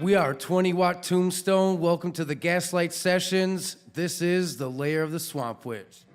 We are 20-watt Tombstone. Welcome to the Gaslight Sessions. This is the Lair of the Swamp Witch.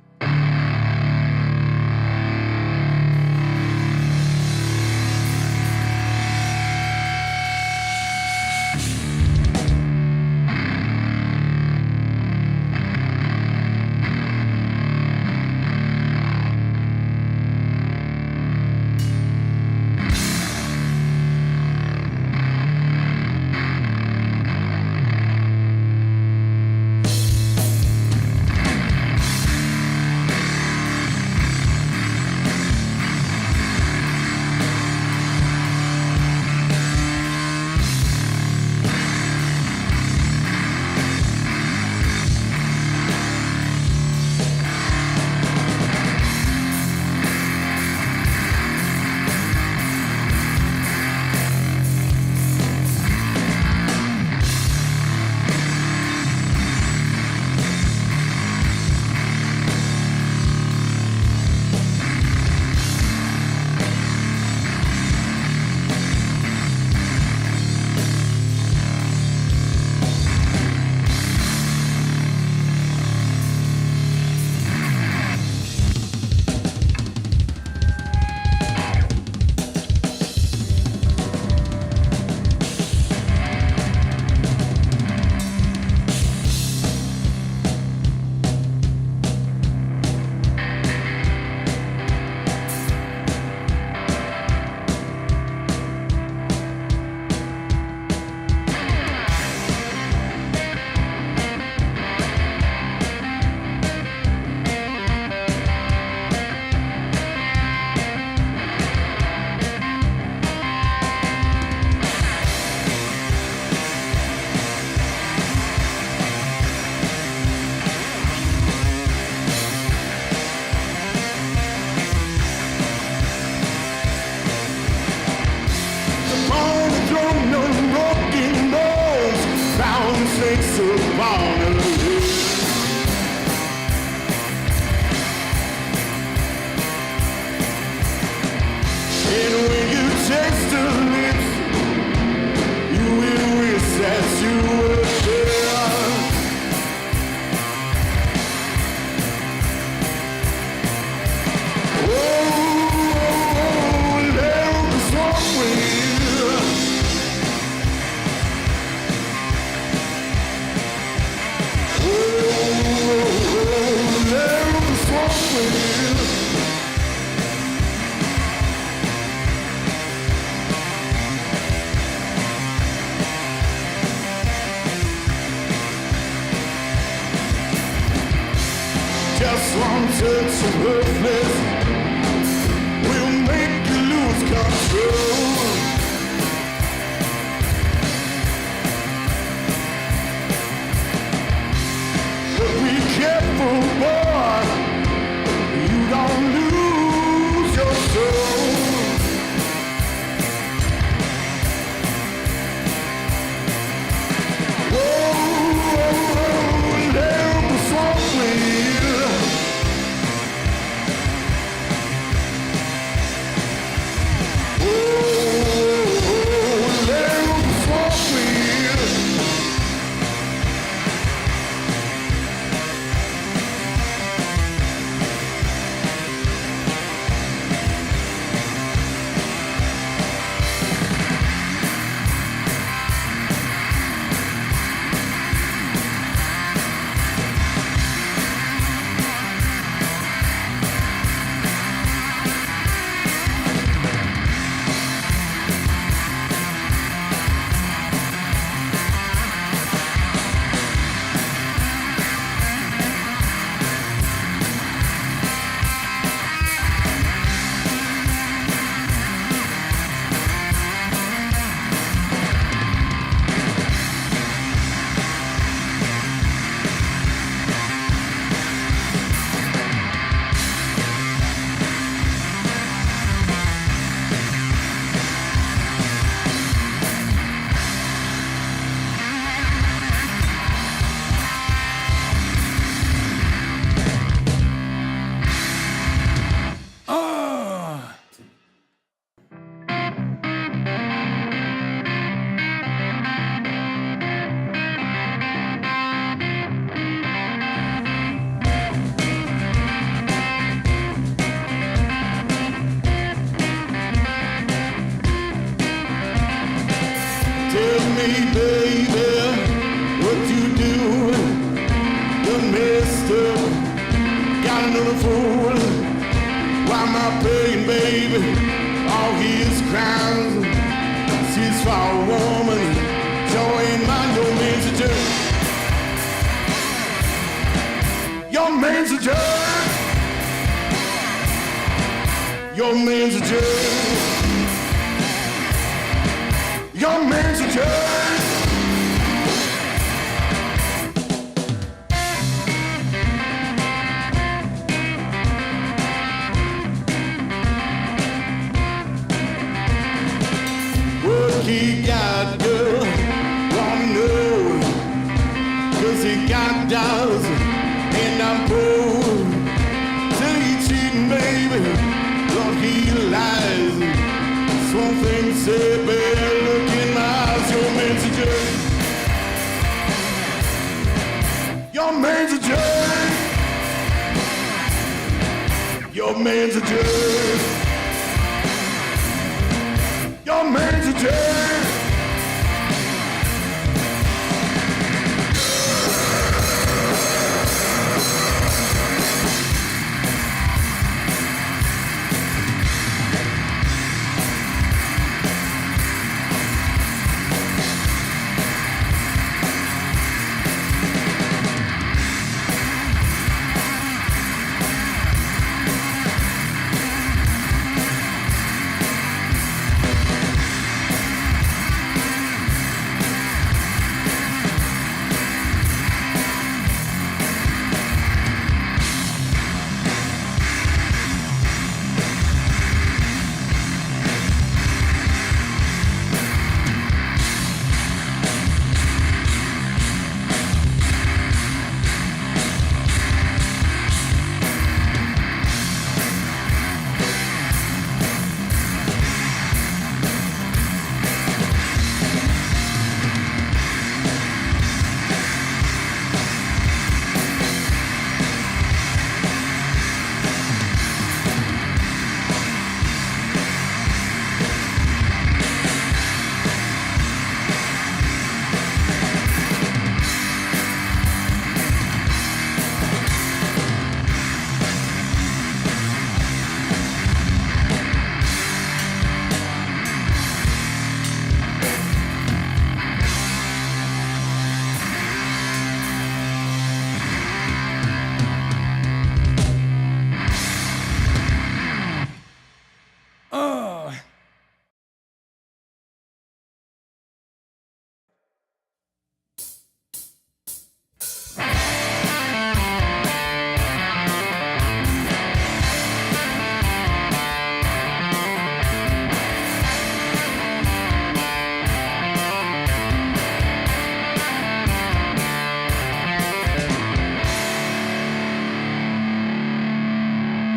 me, baby, what you do? The mister got another fool. Why am I paying, baby, all his crimes? She's for a woman, joy ain't mine, your man's a jerk. Your man's a jerk. Your man's a jerk. Your man's a jerk. What he got, girl, wanna know, 'cause he got dollars and I'm poor. Till he cheating, baby, Lord, he lies. That's one thing to say, baby, look in my eyes, your man's a jerk. Your man's a jerk. Your man's a jerk. Your man's a jerk.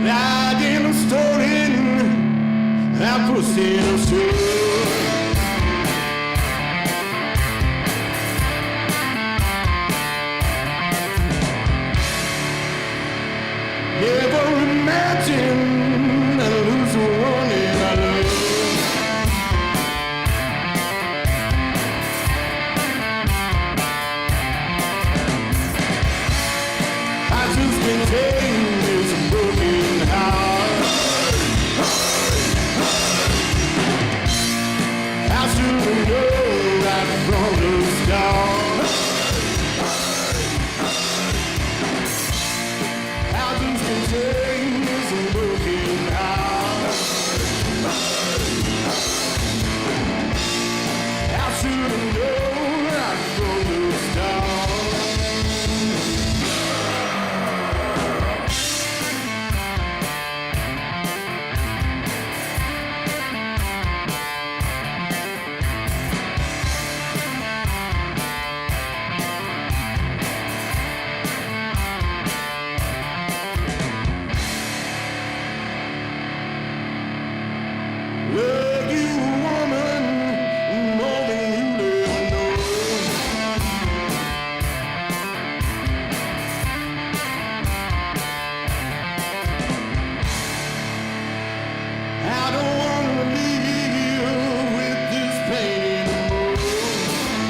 Like in a story, I proceed to show. Never imagine I lose the one that I love. I just can't take this broken heart. I should know right from the start. I just can't take this broken heart. I should know right from the start. Love you, woman, more than you ever know. I don't want to leave you with this pain anymore.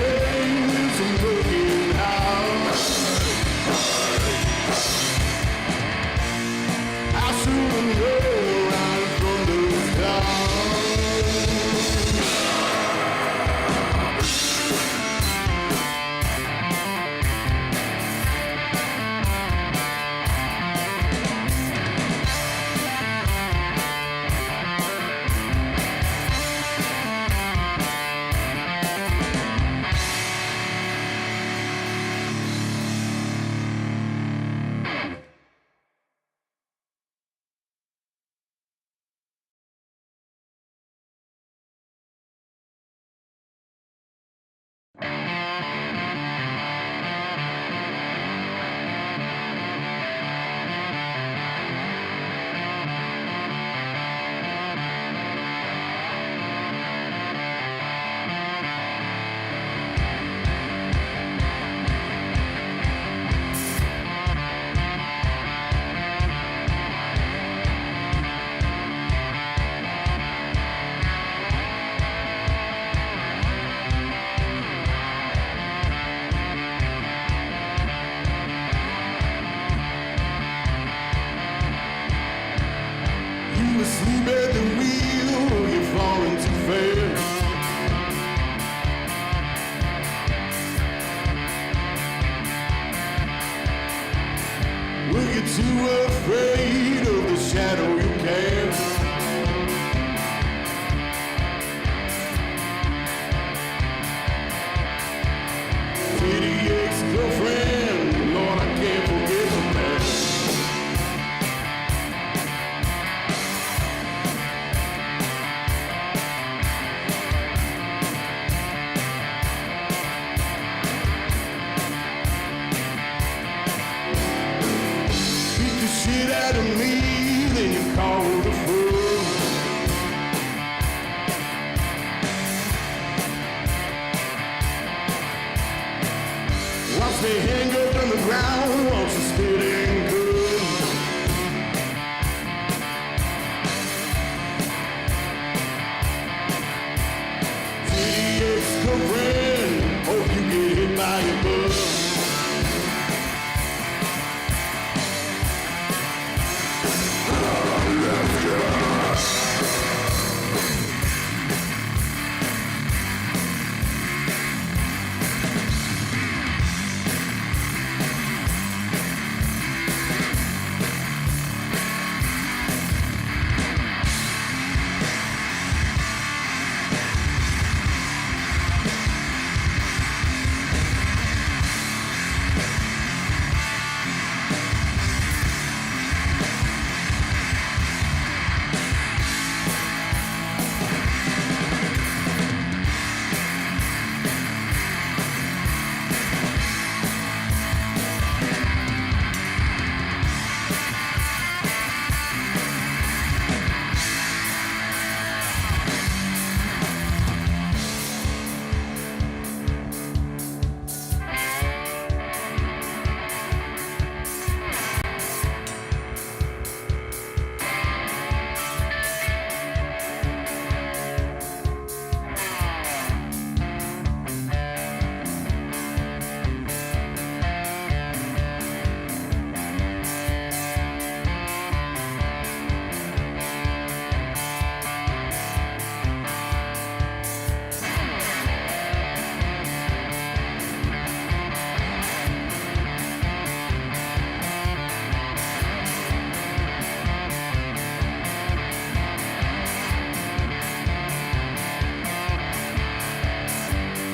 tales of broken hearts. I should know right from the start. You asleep at the wheel, you're falling too fast. Well, you're too afraid of the shadow you cast. Pretty ex-girlfriend, Lord, I can't forget the past. Beat the shit out of me, then you call the fool. Watch me hang up on the ground, watch you spitting good. Pretty ex-girlfriend, hope you get hit by a bus.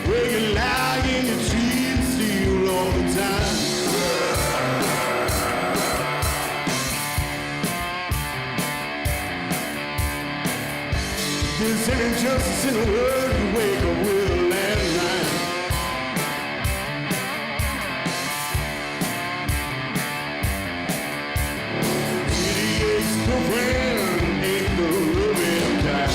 Well, you lie and you cheat and steal all the time. There's any injustice in the world, you wake up with a landmine. Pretty ex-girlfriend ain't no loving kind.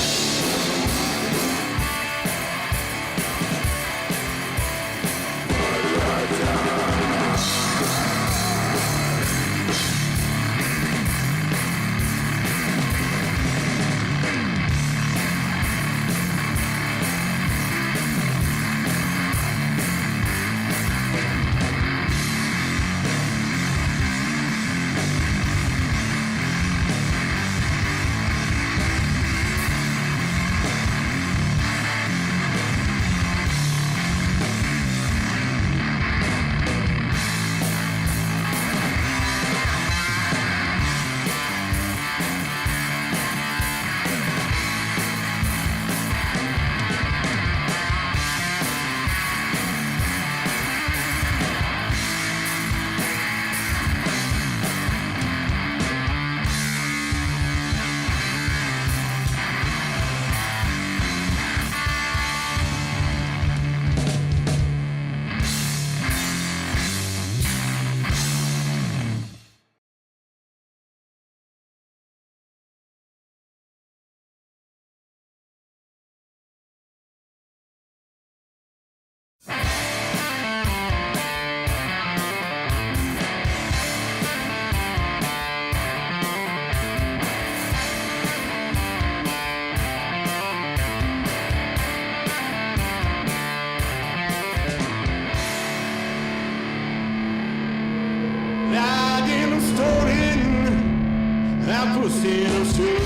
got pussy to show.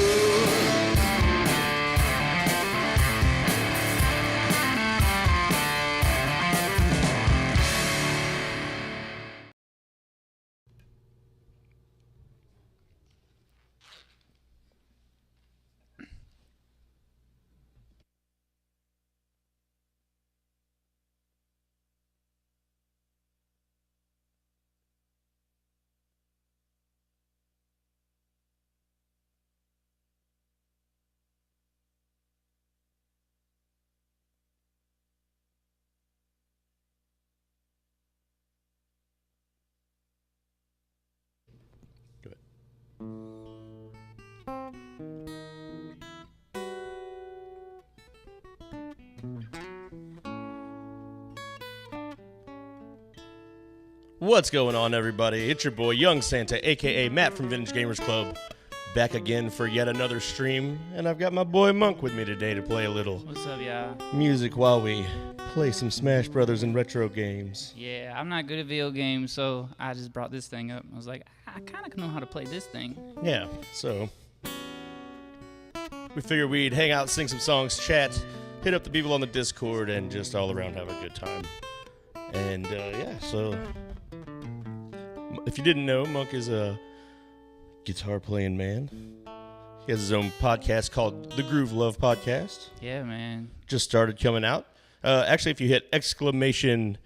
What's going on, everybody? It's your boy Young Santa, aka Matt from Vintage Gamers Club, back again for yet another stream, and I've got my boy Monk with me today to play a little What's up, y'all? music while we play some Smash Brothers and retro games. Yeah, I'm not good at video games, so I just brought this thing up. I was like, I kind of know how to play this thing. Yeah, so we figured we'd hang out, sing some songs, chat, hit up the people on the Discord, and just all around have a good time. And yeah, so if you didn't know, Monk is a guitar playing man. He has his own podcast called The Groove Love Podcast. Yeah, man. Just started coming out. Actually, if you hit exclamation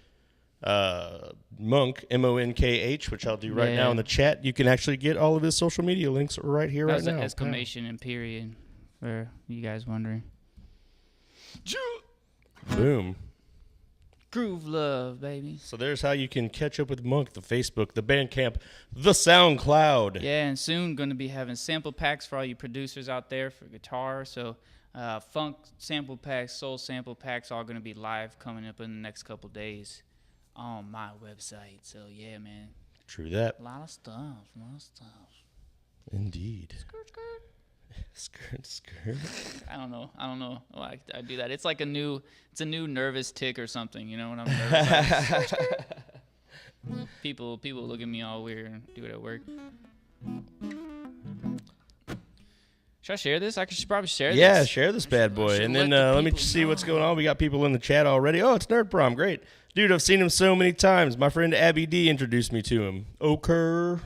Monk, M-O-N-K-H, which I'll do right now in the chat, you can actually get all of his social media links right here, right now. Exclamation and period, for you guys wondering. Boom. Groove Love, baby. So there's how you can catch up with Monk, the Facebook, the Bandcamp, the SoundCloud. Yeah, and soon going to be having sample packs for all you producers out there for guitar. So funk sample packs, soul sample packs, all going to be live coming up in the next couple days on my website. So yeah, man. True that. A lot of stuff. Indeed. Skirt, skirt. Skirt, skirt. I don't know why I do that. It's like a new nervous tick or something, you know, when I'm nervous. people look at me all weird and do it at work. Should I share this? Should probably share this. Yeah, share this bad boy. Should And then let the let me people see what's know. going on. We got people in the chat already. Oh, it's Nerd Prom. Great. Dude, I've seen him so many times. My friend Abby D introduced me to him. Oker.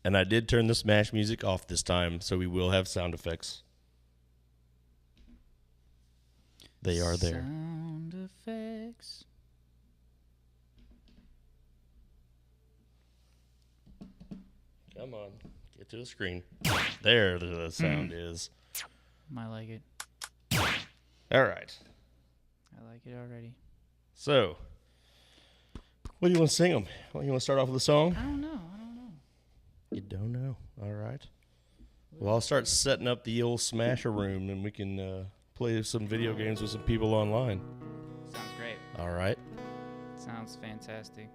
And I did turn the Smash music off this time, so we will have sound effects. They are there. Sound effects. Come on. Get to the screen. There the sound is. I like it. All right. I like it already. So, what do you want to sing them? Well, you want to start off with a song? I don't know. You don't know. All right. Well, I'll start setting up the old Smasher room, and we can play some video games with some people online. Sounds great. All right. Sounds fantastic.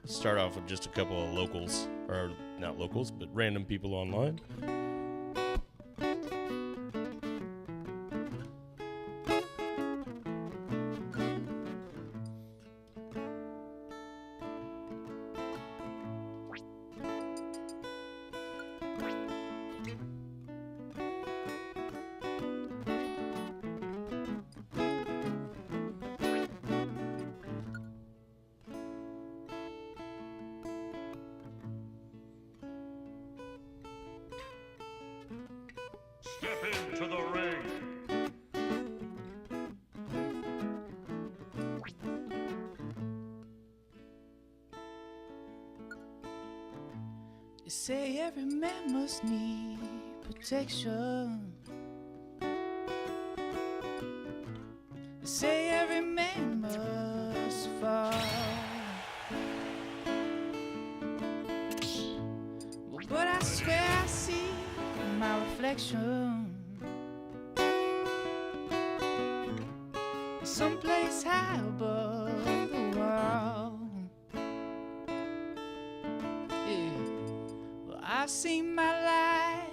Let's start off with just a couple of locals, or not locals, but random people online. Step into the ring. You say every man must need protection. You say every man must fall. But I swear I see my reflection someplace high above the world. Yeah. Well, I've seen my light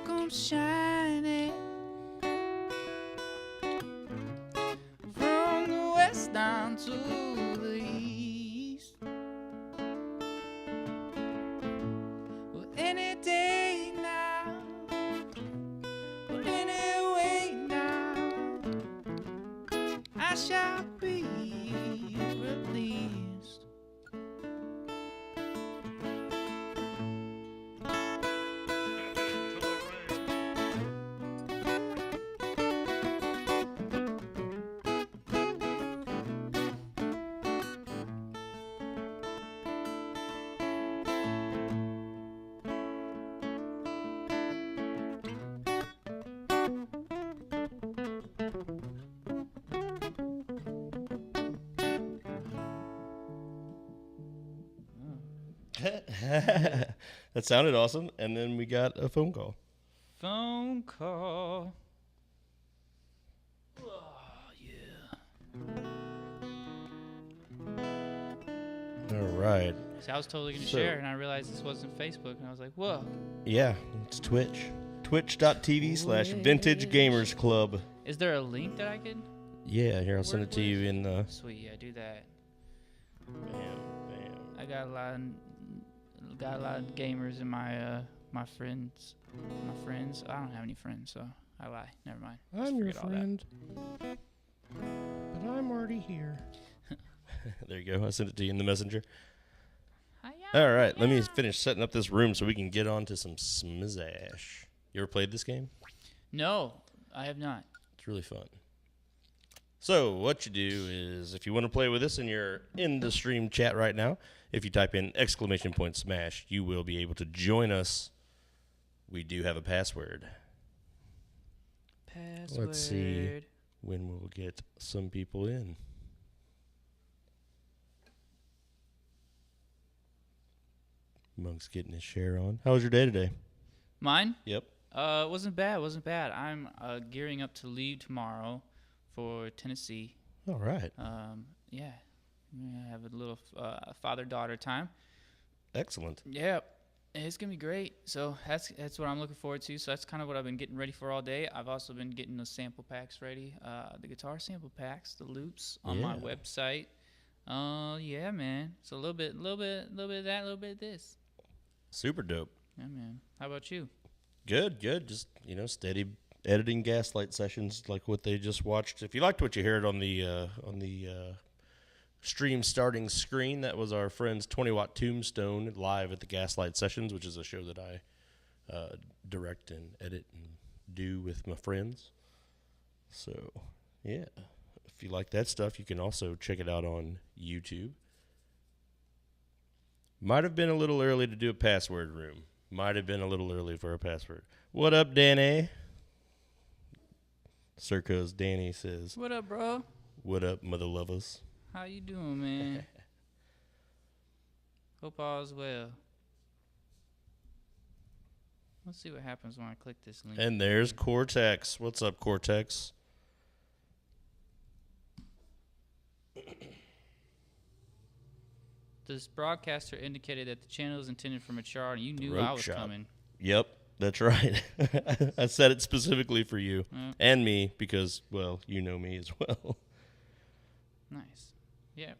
come shining down to the east. Well, any day now, well, anyway now, I shall be released. To the ring. That sounded awesome. And then we got a phone call. Phone call. Oh, yeah. All right. See, I was totally going to So- share, and I realized this wasn't Facebook, and I was like, whoa. Yeah, it's Twitch. Twitch.tv/Vintage Gamers Club. Is there a link that I could? Yeah, here, I'll send it to you in the. Sweet, yeah, do that. Bam, bam. I got a lot of gamers in my my friends. I don't have any friends, so I lie. Never mind. Just I'm your forget all that. friend. But I'm already here. There you go. I sent it to you in the messenger. All right, let me finish setting up this room so we can get on to some Smizash. You ever played this game? No, I have not. It's really fun. So what you do is, if you want to play with us and you're in the stream chat right now, if you type in !Smash, you will be able to join us. We do have a password. Password. Let's see when we'll get some people in. Monk's getting his share on. How was your day today? Mine? Yep. It wasn't bad. I'm gearing up to leave tomorrow for Tennessee. All right. Yeah. I have a little father-daughter time. Excellent. Yeah. It's going to be great. So that's what I'm looking forward to. So that's kind of what I've been getting ready for all day. I've also been getting the sample packs ready. The guitar sample packs, the loops on my Yeah. website. Yeah, man. So a little bit of that, a little bit of this. Super dope. Yeah, man. How about you? Good. Just, steady editing Gaslight sessions like what they just watched. If you liked what you heard on the stream starting screen, that was our friend's 20-watt Tombstone live at the Gaslight Sessions, which is a show that I direct and edit and do with my friends. So, yeah. If you like that stuff, you can also check it out on YouTube. Might have been a little early to do a password room. Might have been a little early for a password. What up, Danny? Circa's Danny says, What up, bro? what up, mother lovers? How you doing, man? Hope all is well. Let's see what happens when I click this link. And there's Cortex. What's up, Cortex? This broadcaster indicated that the channel is intended for mature, and you knew Throat I was shot. coming. Yep, that's right. I said it specifically for you Mm. and me because, well, you know me as well. Nice. Yeah.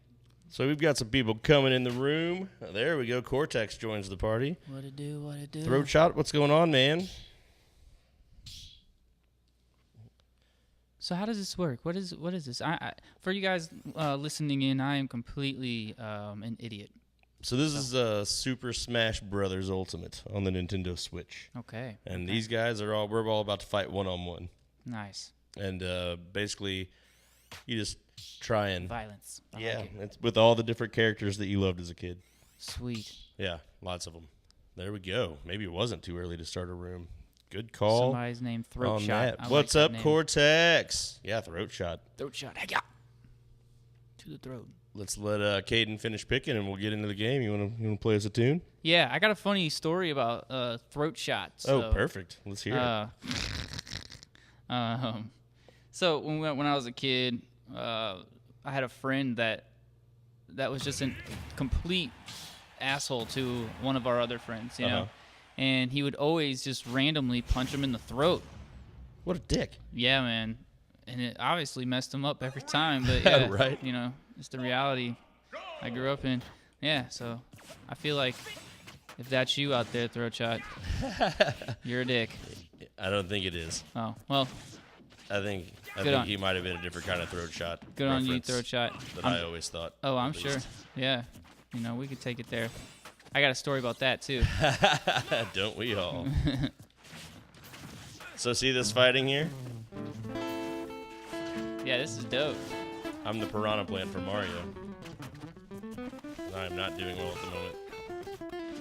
So we've got some people coming in the room. There we go. Cortex joins the party. What it do? What it do? Throat shot, what's going on, man? So how does this work? What is this? I for you guys listening in, I am completely an idiot. So this is Super Smash Brothers Ultimate on the Nintendo Switch. Okay. And okay. these guys we're all about to fight one-on-one. Nice. And basically, you just try and... Violence. I yeah, like it. it's with all the different characters that you loved as a kid. Sweet. Yeah, lots of them. There we go. Maybe it wasn't too early to start a room. Good call. Somebody's named Throat on Shot. that. I What's like up, that name. Cortex? Yeah, Throat Shot. Throat Shot. Hey, yeah. To the throat. Let's let Caden finish picking, and we'll get into the game. You wanna play us a tune? Yeah, I got a funny story about Throat Shot. So, Oh, perfect. Let's hear it. So when I was a kid, I had a friend that was just a complete asshole to one of our other friends, you know, and he would always just randomly punch him in the throat. What a dick. Yeah, man. and it obviously messed him up every time. But yeah, Right. you know, it's the reality I grew up in. Yeah, so I feel like if that's you out there, Throat Shot, you're a dick. I don't think it is. Oh, well, I think Good on- he might have been a different kind of throat shot. good on you, reference Throat Shot. That I'm- I always thought. Oh, I'm at sure. least. Yeah. You know, we could take it there. I got a story about that, too. Don't we all? So see this fighting here? Yeah, this is dope. I'm the piranha plant for Mario. I'm not doing well at the moment.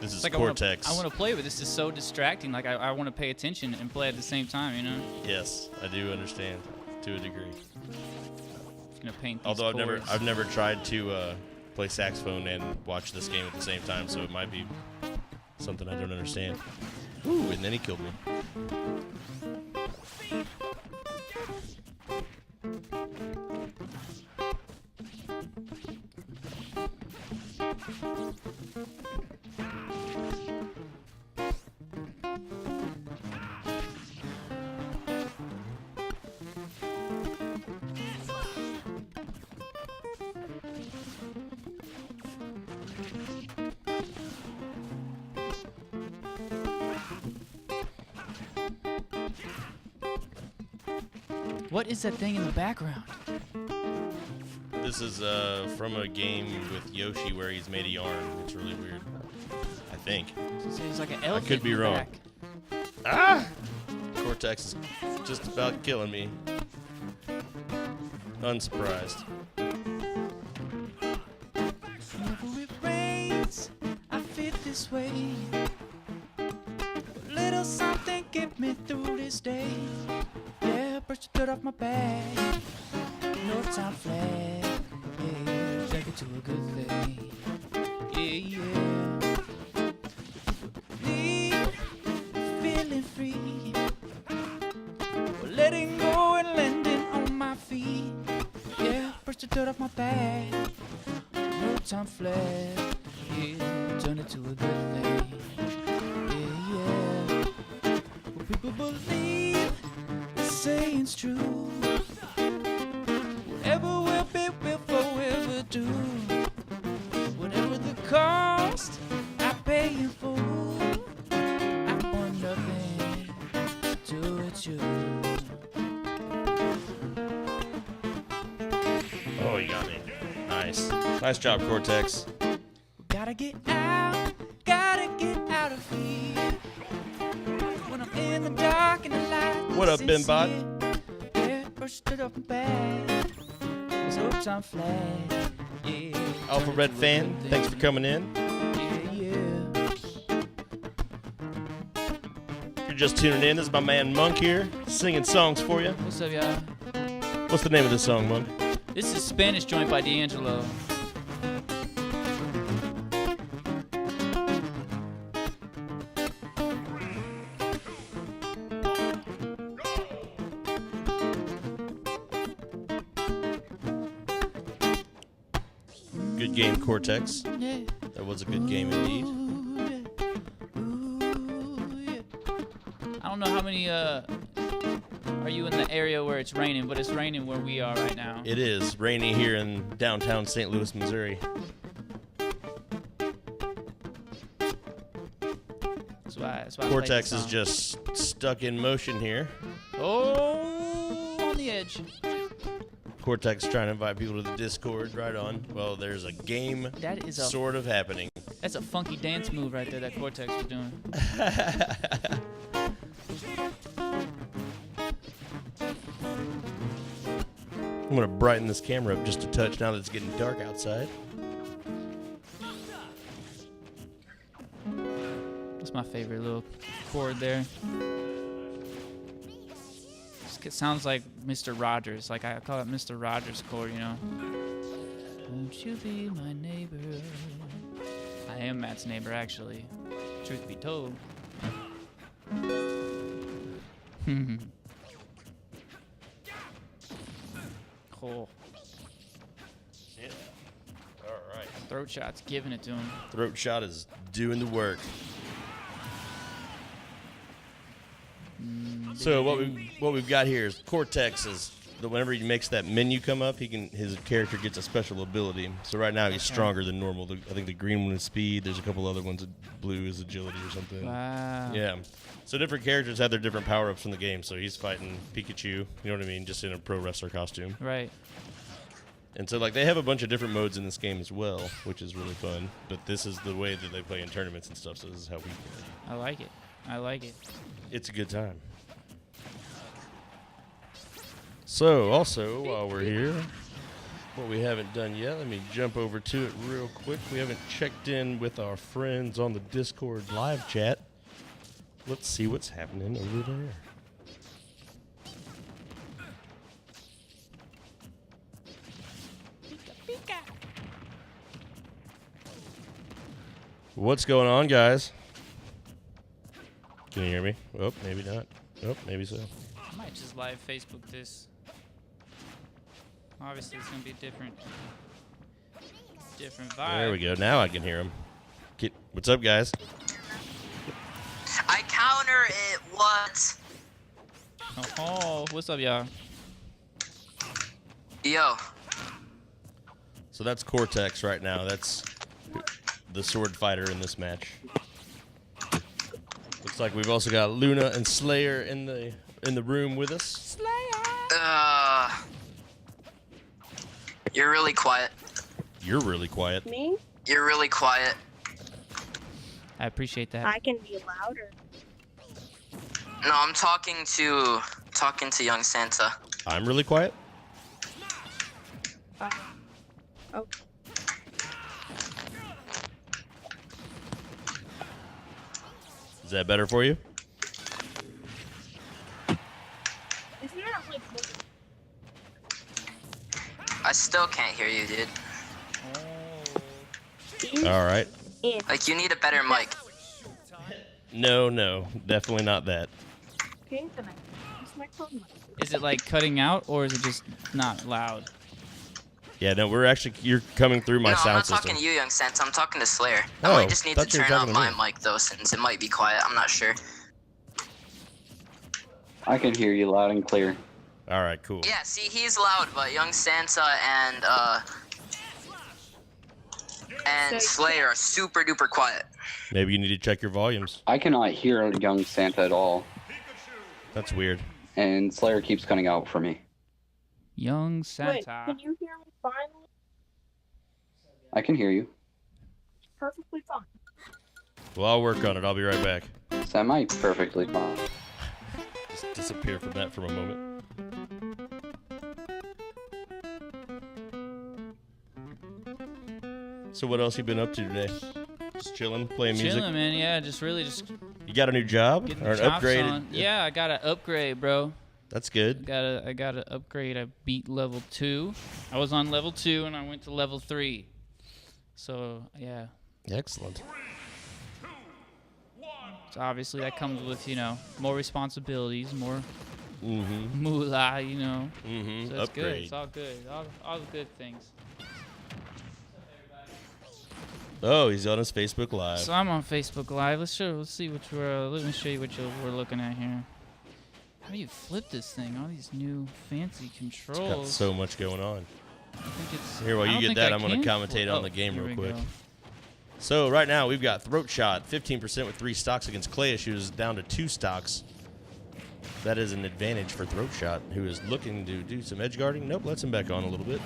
This is It's like Cortex. I want to play, but this is so distracting. Like, I want to pay attention and play at the same time, you know? Yes, I do understand to a degree. Just gonna paint these Although chords. I've never tried to play saxophone and watch this game at the same time, so it might be something I don't understand. Ooh, and then he killed me. What is that thing in the background? This is from a game with Yoshi where he's made a yarn. It's really weird. I think. It's like an elephant. could be in the wrong. back. Ah! Cortex is just about killing me. Unsurprised. Whenever it rains, I feel this way. A little something get me through this day. Yeah, brush the dirt off my back. No time flat. Yeah, take it to a good thing. Yeah, yeah. Leave, feeling free. Letting go and landing on my feet. Yeah, brush the dirt off my back. No time flat. Yeah, turn it to a good thing. Yeah, yeah. Well, people believe the saying's true. Whatever will be, will forever do. Whatever the cost, I pay in full. I want nothing to do with you. Oh, you got me. Nice. Nice job, Cortex. Gotta get out of here. When I'm in the dark and the light. What up, isn't Bimbot? here. Yeah, brush it off my back. There's no time flat. Yeah. Alphabet fan, thanks for coming in. Yeah, yeah. If you're just tuning in, this is my man Monk here, singing songs for you. What's up, y'all? What's the name of this song, Monk? This is Spanish Joint by D'Angelo. Good game, Cortex. Yeah. That was a good game indeed. I don't know how many are you in the area where it's raining, but it's raining where we are right now. It is rainy here in downtown St. Louis, Missouri. That's why I played Cortex this is song. just stuck in motion here. Oh, on the edge. Cortex trying to invite people to the Discord. Right on. Well, there's a game That is a sort of happening. That's a funky dance move right there that Cortex was doing. I'm going to brighten this camera up just a touch now that it's getting dark outside. That's my favorite little chord there. It sounds like Mr. Rogers. Like I call it Mr. Rogers chord, you know. Won't you be my neighbor? I am Matt's neighbor, actually. Truth be told. Cool. Yeah. All right. Throat shots, giving it to him. Throat shot is doing the work. So what we've got here is Cortex is whenever he makes that menu come up, his character gets a special ability. So right now he's stronger than normal. I think the green one is speed. There's a couple other ones. Blue is agility or something. Wow. Yeah. So different characters have their different power ups in the game. So he's fighting Pikachu. You know what I mean? Just in a pro wrestler costume. Right. And so like they have a bunch of different modes in this game as well, which is really fun. But this is the way that they play in tournaments and stuff. So this is how we play. I like it. I like it. It's a good time. So, also, while we're here, what we haven't done yet, let me jump over to it real quick. We haven't checked in with our friends on the Discord live chat. Let's see what's happening over there. What's going on, guys? Can you hear me? Oh, maybe not. Oh, maybe so. I might just live Facebook this. Obviously, it's gonna be different vibe. There we go. Now I can hear him. What's up, guys? I counter it once. Oh, what's up, y'all? Yo, So that's Cortex right now. That's the sword fighter in this match. Looks like we've also got Luna and Slayer in the room with us. you're really quiet. You're really quiet. Me? You're really quiet. I appreciate that. I can be louder. No, I'm talking to young Santa. I'm really quiet. Oh, Is that better for you? isn't that like? I still can't hear you, dude. All right. Like, you need a better mic. No, definitely not that. Okay, then it's my phone. Is it like cutting out, or is it just not loud? Yeah, no, you're coming through my No, I'm sound not system. talking to you, young Santa. I'm talking to Slayer. Oh, I might just need to thought you were turn up talking to my me. mic, though, since it might be quiet. I'm not sure. I can hear you loud and clear. All right, cool. Yeah, see, he's loud, but young Santa and So- Slayer are super duper quiet. Maybe you need to check your volumes. I cannot hear young Santa at all, That's weird. and Slayer keeps cutting out for me. Young Wait, Santa. can you hear me finally? I can hear you. Perfectly fine. Well, I'll work on it. I'll be right back. Semi perfectly fine. Just disappear from that for a moment. So what else you been up to today? Just chilling, playing music. Chilling, man. Yeah, just You got a new job getting or an the chops upgrade? on. Yeah, I got to upgrade, bro. That's good. I got to upgrade. I beat level 2. I was on level 2 and I went to level 3. So yeah, Excellent. so obviously that comes with more responsibilities, more Mm-hmm. moolah, Mm-hmm. So it's good. Upgrade. It's all good. All the good things. Oh, he's on his Facebook Live. So I'm on Facebook Live. Let's see what let me show you what we're looking at here. How do you flip this thing? All these new fancy It's got controls. so much going on. I think it's, Here, while I you don't get think that, I I'm gonna can commentate flip- on the game here real we quick. go. So right now we've got Throat Shot, 15% with 3 stocks against Clay Issues, down to 2 stocks. That is an advantage for Throat Shot, who is looking to do some edge guarding. Nope, lets him back on a little bit.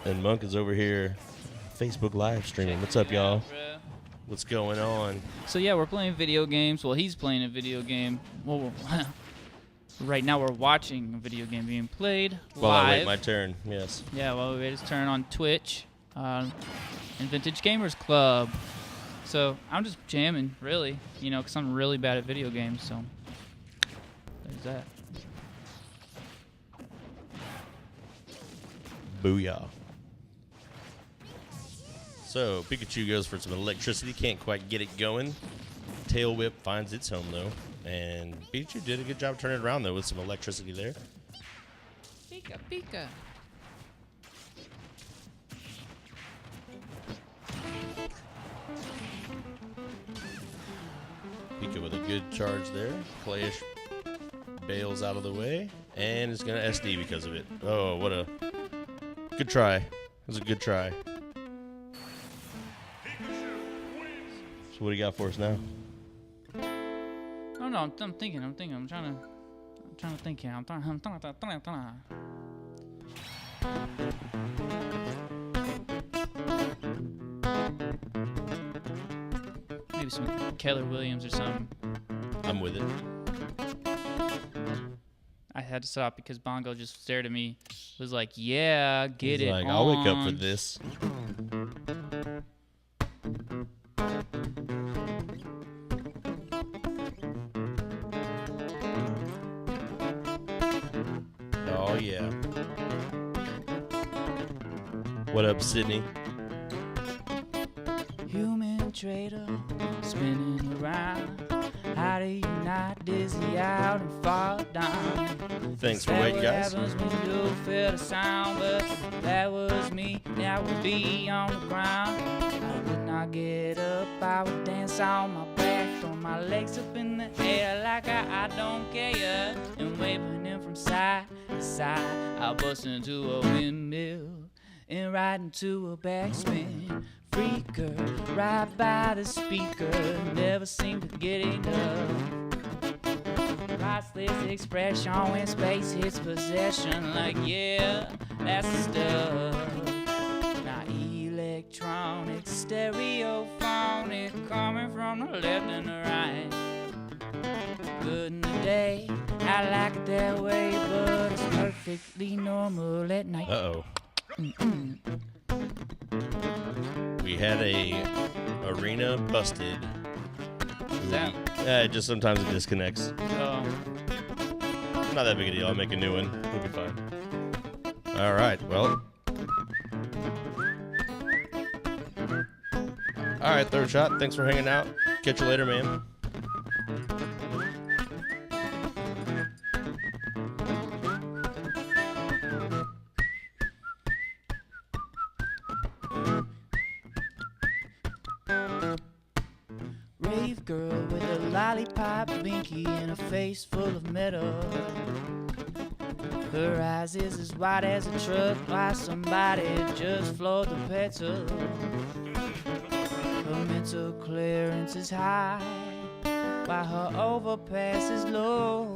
And Monk is over here, Facebook live streaming. What's up, y'all? Bruh. What's going on? So yeah, we're playing video games. Well, he's playing a video game. Well, right now we're watching a video game being played While I live. wait my turn, yes. Yeah, while we wait his turn on Twitch, in Vintage Gamers Club. So I'm just jamming, really, because I'm really bad at video games. So there's that. So Pikachu goes for some electricity, can't quite get it going. Tail Whip finds its home though, and Pikachu did a good job turning it around though with some electricity there. Pika, Pika. Pika with a good charge there. Clayish bails out of the way and is gonna SD because of it. Oh, what a good try. It was a good try. So what do you got for us now? Oh no, I'm thinking. I'm trying to think here. Maybe some Keller Williams or something. I'm with it. I had to stop because Bongo just stared at me. Was like, "Yeah, get He's it like, on." I'll wake up for this. Oh yeah. What up, Sydney? Human trader spinning around. How do you not dizzy out and fall down? Thanks for That waiting, what guys. happens when you feel the sound, but that was me. Now I would be on the ground. I would not get up. I would dance on my back, throw my legs up in the air like I don't care, and waving them from side to side. I bust into a windmill and right into a backspin. Freaker, right by the speaker, never seem to get enough. Priceless expression when space hits possession, like yeah, that's the stuff. Now electronic, stereophonic, coming from the left and the right. Good in the day, I like it that way, but it's perfectly normal at night. Uh-oh. We had a arena busted. Is that? Just sometimes it disconnects. Not that big a deal. I'll make a new one. We'll be fine. All right. Well. All right, third shot. Thanks for hanging out. Catch you later, man. Rave girl with a lollipop binky and a face full of metal. Her eyes is as wide as a truck, while somebody just floored the petal. Her mental clearance is high, while her overpass is low.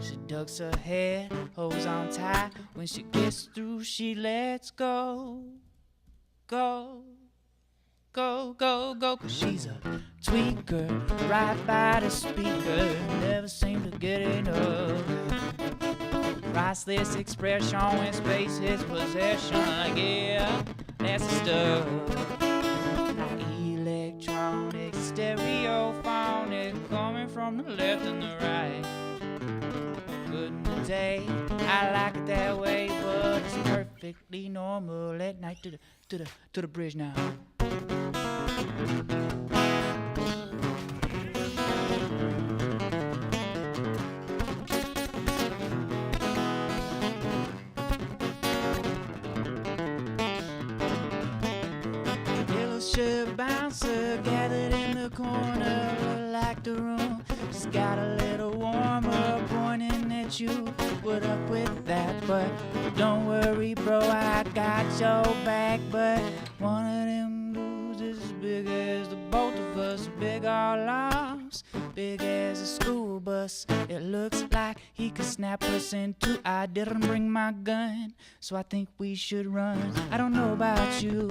She ducks her head, holds on tight. When she gets through, she lets go. Go. Go, go, go, 'cause she's a tweaker, right by the speaker, never seem to get enough. Priceless expression when space hits possession, like yeah, that's the stuff. Now electronic, stereophonic, coming from the left and the right. Good in the day, I like it that way, but it's perfectly normal at night. To the bridge now. Yellow shirt bouncer gathered in the corner, like the room just got a little warmer, pointing at you. What up with that? But don't worry, bro, I got your back. But one of them dudes is as big as the both of us, big all arms, big as a school bus. It looks like he could snap us in two. I didn't bring my gun, so I think we should run. I don't know about you,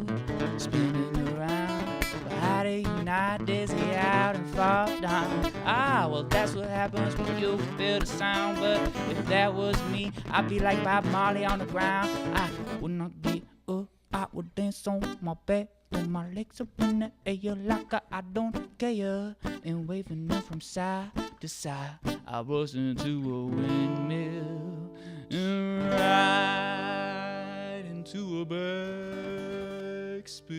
spinning around, but how do you not dizzy out and fall down? Ah, well, that's what happens when you feel the sound. But if that was me, I'd be like Bob Marley on the ground. I would not get up, I would dance on my back, with my legs up in the air like I don't care, and waving them from side to side. I bust into a windmill and ride into a backspin.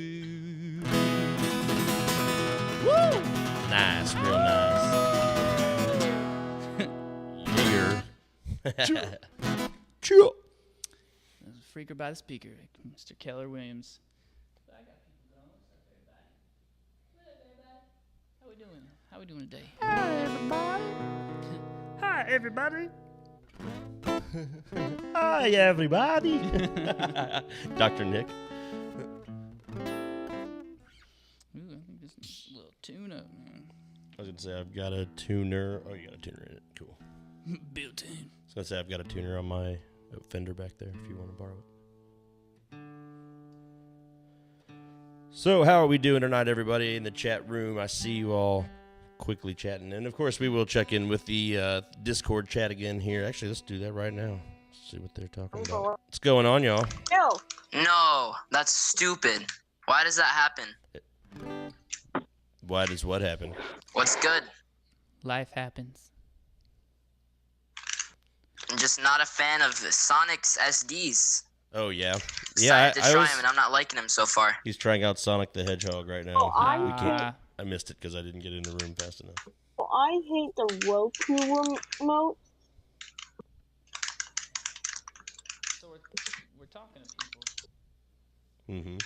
Chill. Freaker by the speaker, Mr. Keller Williams. How we doing? How we doing today? Hi, everybody. Hi, everybody. Dr. Nick. Ooh, I think this is a little tune-up, man. I was going to say, I've got a tuner. Oh, you got a tuner in it. Cool. Built in. I was going to say, I've got a tuner on my Fender back there if you want to borrow it. So, how are we doing tonight, everybody, in the chat room? I see you all quickly chatting. And, of course, we will check in with the Discord chat again here. Actually, let's do that right now. See what they're talking about. What's going on, y'all? No. No, that's stupid. Why does that happen? Why does what happen? What's good? Life happens. I'm just not a fan of Sonic's SDs. Oh, yeah. Decided to I try was, him, and I'm not liking him so far. he's trying out Sonic the Hedgehog right now. Oh, I Ah, I missed it because I didn't get in the room fast enough. hate the Roku remote. so we're talking to people. Mm-hmm.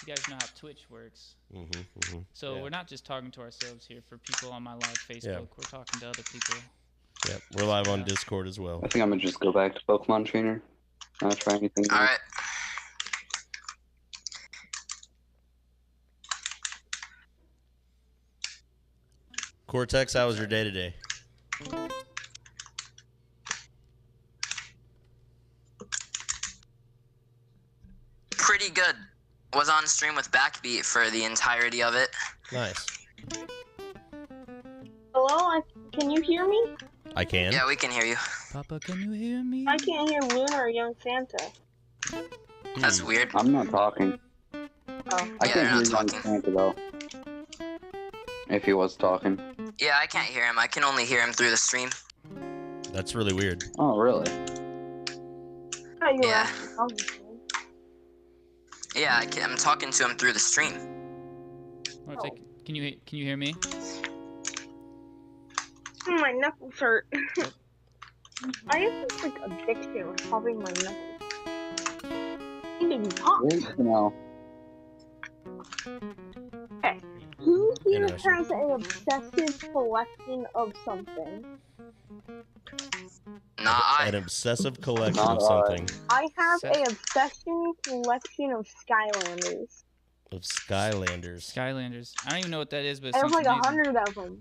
You guys know how Twitch works. Mm-hmm. Mm-hmm. So Yeah. we're not just talking to ourselves here. For people on my live Facebook, Yeah. we're talking to other people. Yep, we're live on Discord as well. I think I'm gonna just go back to Pokemon Trainer. Not try anything. All new. right. Cortex, how was your day today? Pretty good. Was on stream with Backbeat for the entirety of it. Nice. Hello, can you hear me? I can. Yeah, we can hear you. Papa, can you hear me? I can't hear Luna or Young Santa. That's weird. I'm not talking. Oh. I Yeah, can't they're hear not Young talking. Santa though. If he was talking. Yeah, I can't hear him. I can only hear him through the stream. That's really weird. Oh, really? Oh, you Yeah. were Yeah, I'm talking to him through the stream. Or it's like, can you hear me? My knuckles hurt. I have this like addiction with popping my knuckles. I need to talk. Great to know. Okay. Who here Interesting. has an obsessive collection of something? Nah, An obsessive collection Not of I. something. I have Set- an obsession collection of Skylanders. Of Skylanders. Skylanders. I don't even know what that is, but it I have sounds like amazing. 100 of them.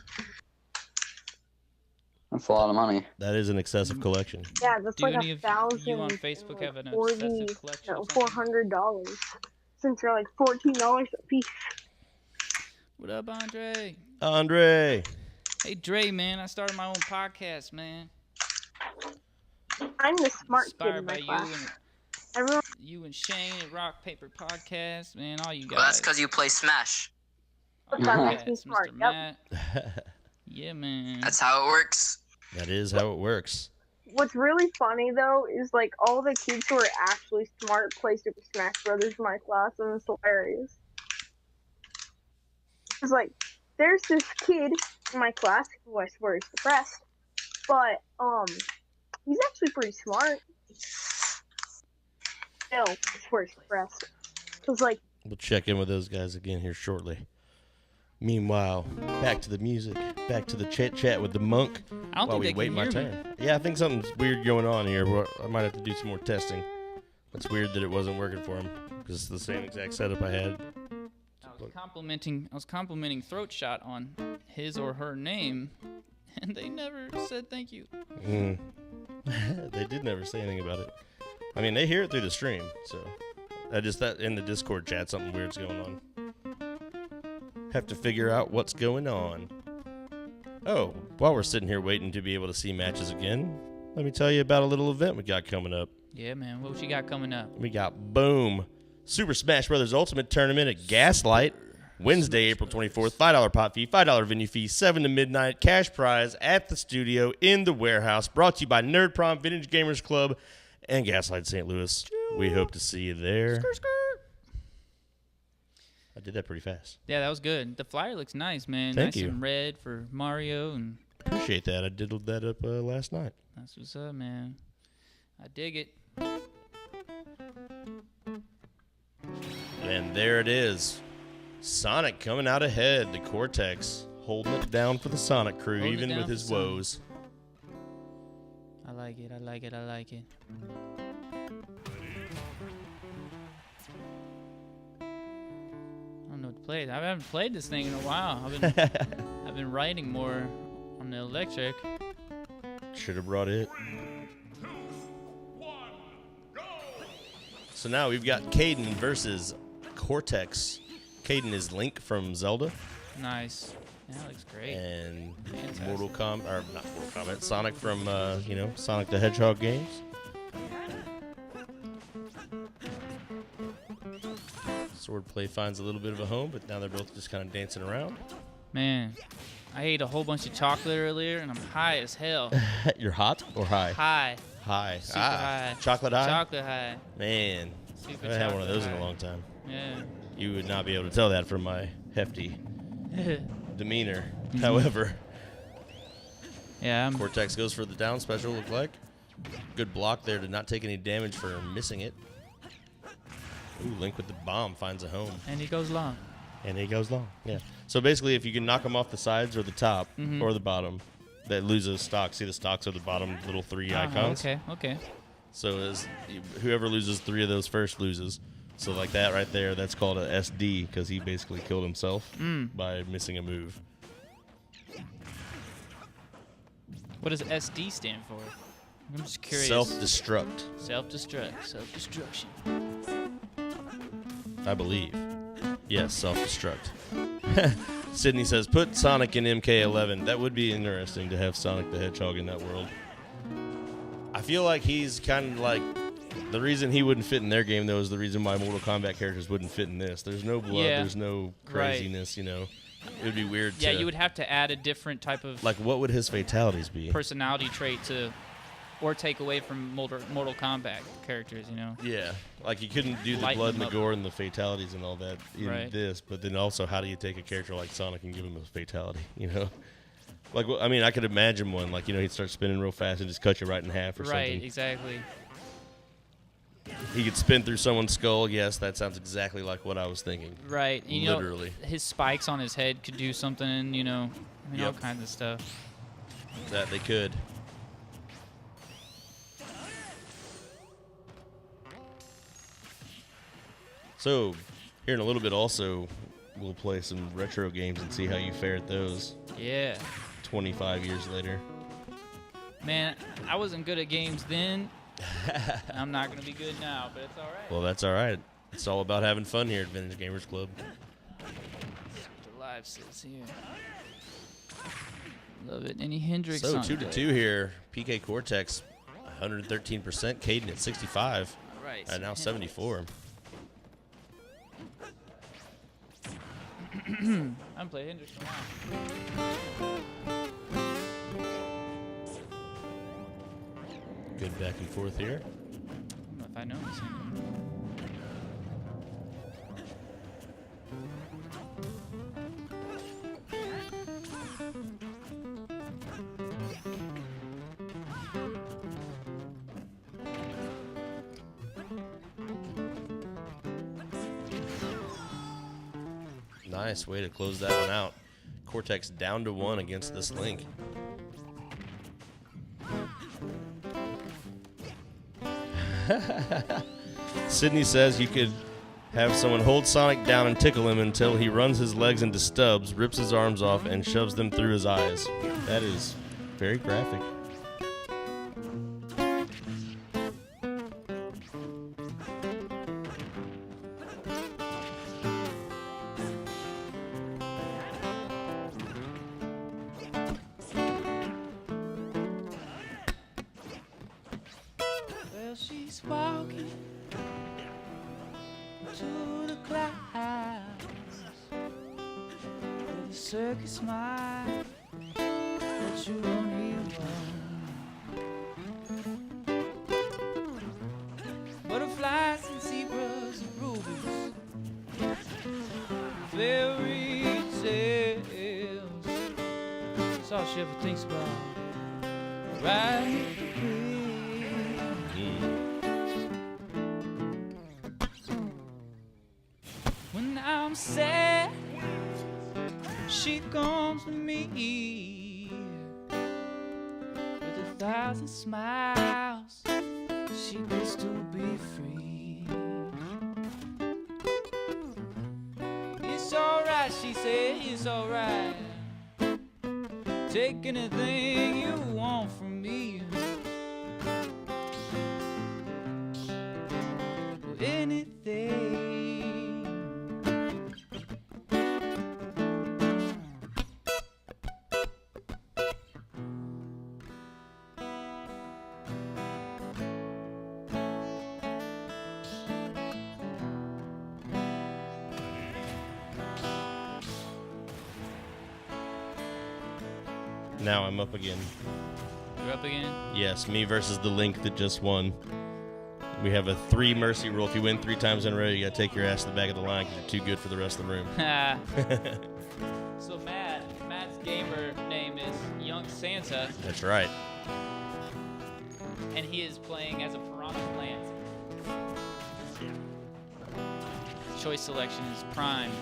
That's a lot of money. That is an excessive collection. Yeah, that's Do like any a of thousand. you on and, Facebook like, have an 40, obsessive collection no, of something? $400. Since they're like $14 a piece. What up, Andre? Andre! Hey, Dre, man, I started my own podcast, man. I'm the smart kid in Inspired my by you class. and Everyone, you and Shane at Rock Paper Podcast, man. All you guys. well, that's because you play Smash. All that you makes me guys, smart, Mr. yep. Matt. Yeah, man. That's how it works. That is how it works. what's really funny though is like all the kids who are actually smart play Super Smash Brothers in my class, and it's hilarious. It's like there's this kid in my class who I swear is depressed, but he's actually pretty smart. Still, I swear he's depressed. Cause like We'll check in with those guys again here shortly. Meanwhile, back to the music, back to the chat with the monk I don't while think we they wait can my hear me. turn. Yeah, I think something's weird going on here. I might have to do some more testing. It's weird that it wasn't working for him because it's the same exact setup I had. I was complimenting Throat Shot on his or her name, and they never said thank you. Mm. They did never say anything about it. I mean, they hear it through the stream, so that in the Discord chat, something weird's going on. Have to figure out what's going on. Oh, while we're sitting here waiting to be able to see matches again, let me tell you about a little event we got coming up. Yeah, man. What you got coming up? We got Boom Super Smash Brothers Ultimate Tournament at Gaslight, Wednesday, April 24th. $5 pot fee, $5 venue fee, 7 to midnight. Cash prize at the studio in the warehouse. Brought to you by Nerd Prom, Vintage Gamers Club, and Gaslight St. Louis. We hope to see you there. I did that pretty fast. Yeah, that was good. The flyer looks nice, man. Thank nice you. and red for Mario and Appreciate that. I diddled that up last night. That's what's up, man. I dig it. And there it is. Sonic coming out ahead. The Cortex holding it down for the Sonic crew, Holding it even down with for his Sonic. woes. I like it. I like it. I like it. I don't know what to play. I haven't played this thing in a while. I've been writing more on the electric. Should have brought it. So now we've got Caden versus Cortex. Caden is Link from Zelda, Nice. That looks great. and Fantastic. Mortal Kombat, or not Mortal Kombat, Sonic from Sonic the Hedgehog games. Swordplay finds a little bit of a home, but now they're both just kind of dancing around. Man, I ate a whole bunch of chocolate earlier, and I'm high as hell. You're hot or high? High. High. Super high. Chocolate high? Chocolate high. Man, Super I haven't had one of chocolate those in a high. long time. Yeah. You would not be able to tell that from my hefty demeanor. Mm-hmm. However, Yeah, I'm Cortex goes for the down special, look like. Good block there to not take any damage for missing it. Ooh, Link with the bomb finds a home. and he goes long. And he goes long. Yeah. So basically, if you can knock him off the sides or the top Mm-hmm. or the bottom, that loses stock. See the stocks are the bottom little three icons. Okay. So as whoever loses 3 of those first loses. So like that right there, that's called a SD because he basically killed himself by missing a move. What does SD stand for? I'm just curious. Self-destruct, Self-destruct. Self-destruction. I believe. Yes, self-destruct. Sydney says, put Sonic in MK11. That would be interesting to have Sonic the Hedgehog in that world. I feel like he's kind of like the reason he wouldn't fit in their game, though, is the reason why Mortal Kombat characters wouldn't fit in this. There's no blood. Yeah. There's no Right. craziness, you know. It would be weird Yeah, to... you would have to add a different type of Like, what would his fatalities be? personality trait to, or take away from Mortal Kombat characters, you know? Yeah, like you couldn't do the Lighten blood and them the up. gore and the fatalities and all that in Right. this, but then also how do you take a character like Sonic and give him a fatality, you know? Like, I mean, I could imagine one, like, you know, he'd start spinning real fast and just cut you right in half or Right, something. exactly. He could spin through someone's skull. Yes, that sounds exactly like what I was thinking. Right. And, you Literally. know, his spikes on his head could do something, you know, I mean, all Yep. kinds of stuff. That they could. So, here in a little bit also, we'll play some retro games and see how you fare at those Yeah. 25 years later. Man, I wasn't good at games then. I'm not going to be good now, but it's all right. Well, that's all right. It's all about having fun here at Vintage Gamers Club. The live says here. Love it. Any Hendrix So on 2-2 here. PK Cortex, 113%. Caden at 65. All right. And now 74. I haven't played Hendrix in a while. Good back and forth here. I don't know if I know this thing. Nice way to close that one out. Cortex down to 1 against this Link. Sydney says you could have someone hold Sonic down and tickle him until he runs his legs into stubs, rips his arms off, and shoves them through his eyes. That is very graphic. Well, she's walking to the clouds with a circus smile, but you only one. Butterflies and zebras and rubies, fairy tales. all she ever thinks about. Right. When I'm sad, she comes to me with 1,000 smiles. She could still be free. It's alright, she said, it's alright. Take anything you want from me. Anything. Now I'm up again. You're up again? Yes, me versus the Link that just won. We have a 3 mercy rule. If you win 3 times in a row, you gotta take your ass to the back of the line because you're too good for the rest of the room. So Matt's gamer name is Young Santa, That's right. and he is playing as a piranha plant. Choice selection is prime.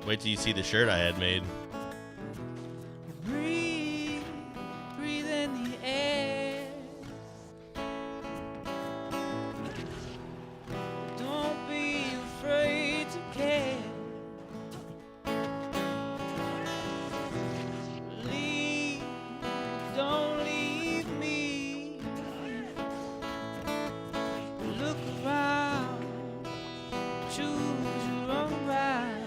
Wait till you see the shirt I had made. Breathe, breathe in the air. Don't be afraid to care. Leave, don't leave me. Look around, choose your own ride.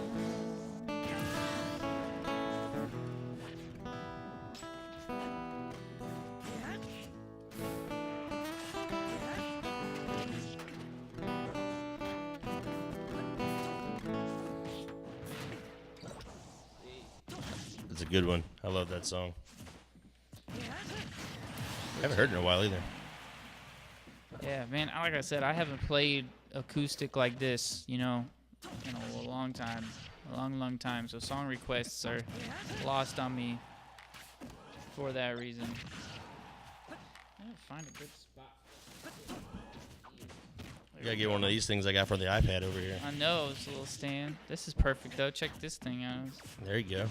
It's a good one. I love that song. Haven't heard it in a while either. Yeah, man, like I said, I haven't played acoustic like this, in a long time. A long time. So song requests are lost on me for that reason. I gotta find a good spot. You gotta get one of these things I got from the iPad over here. I know, it's a little stand. This is perfect, though. Check this thing out. There you go.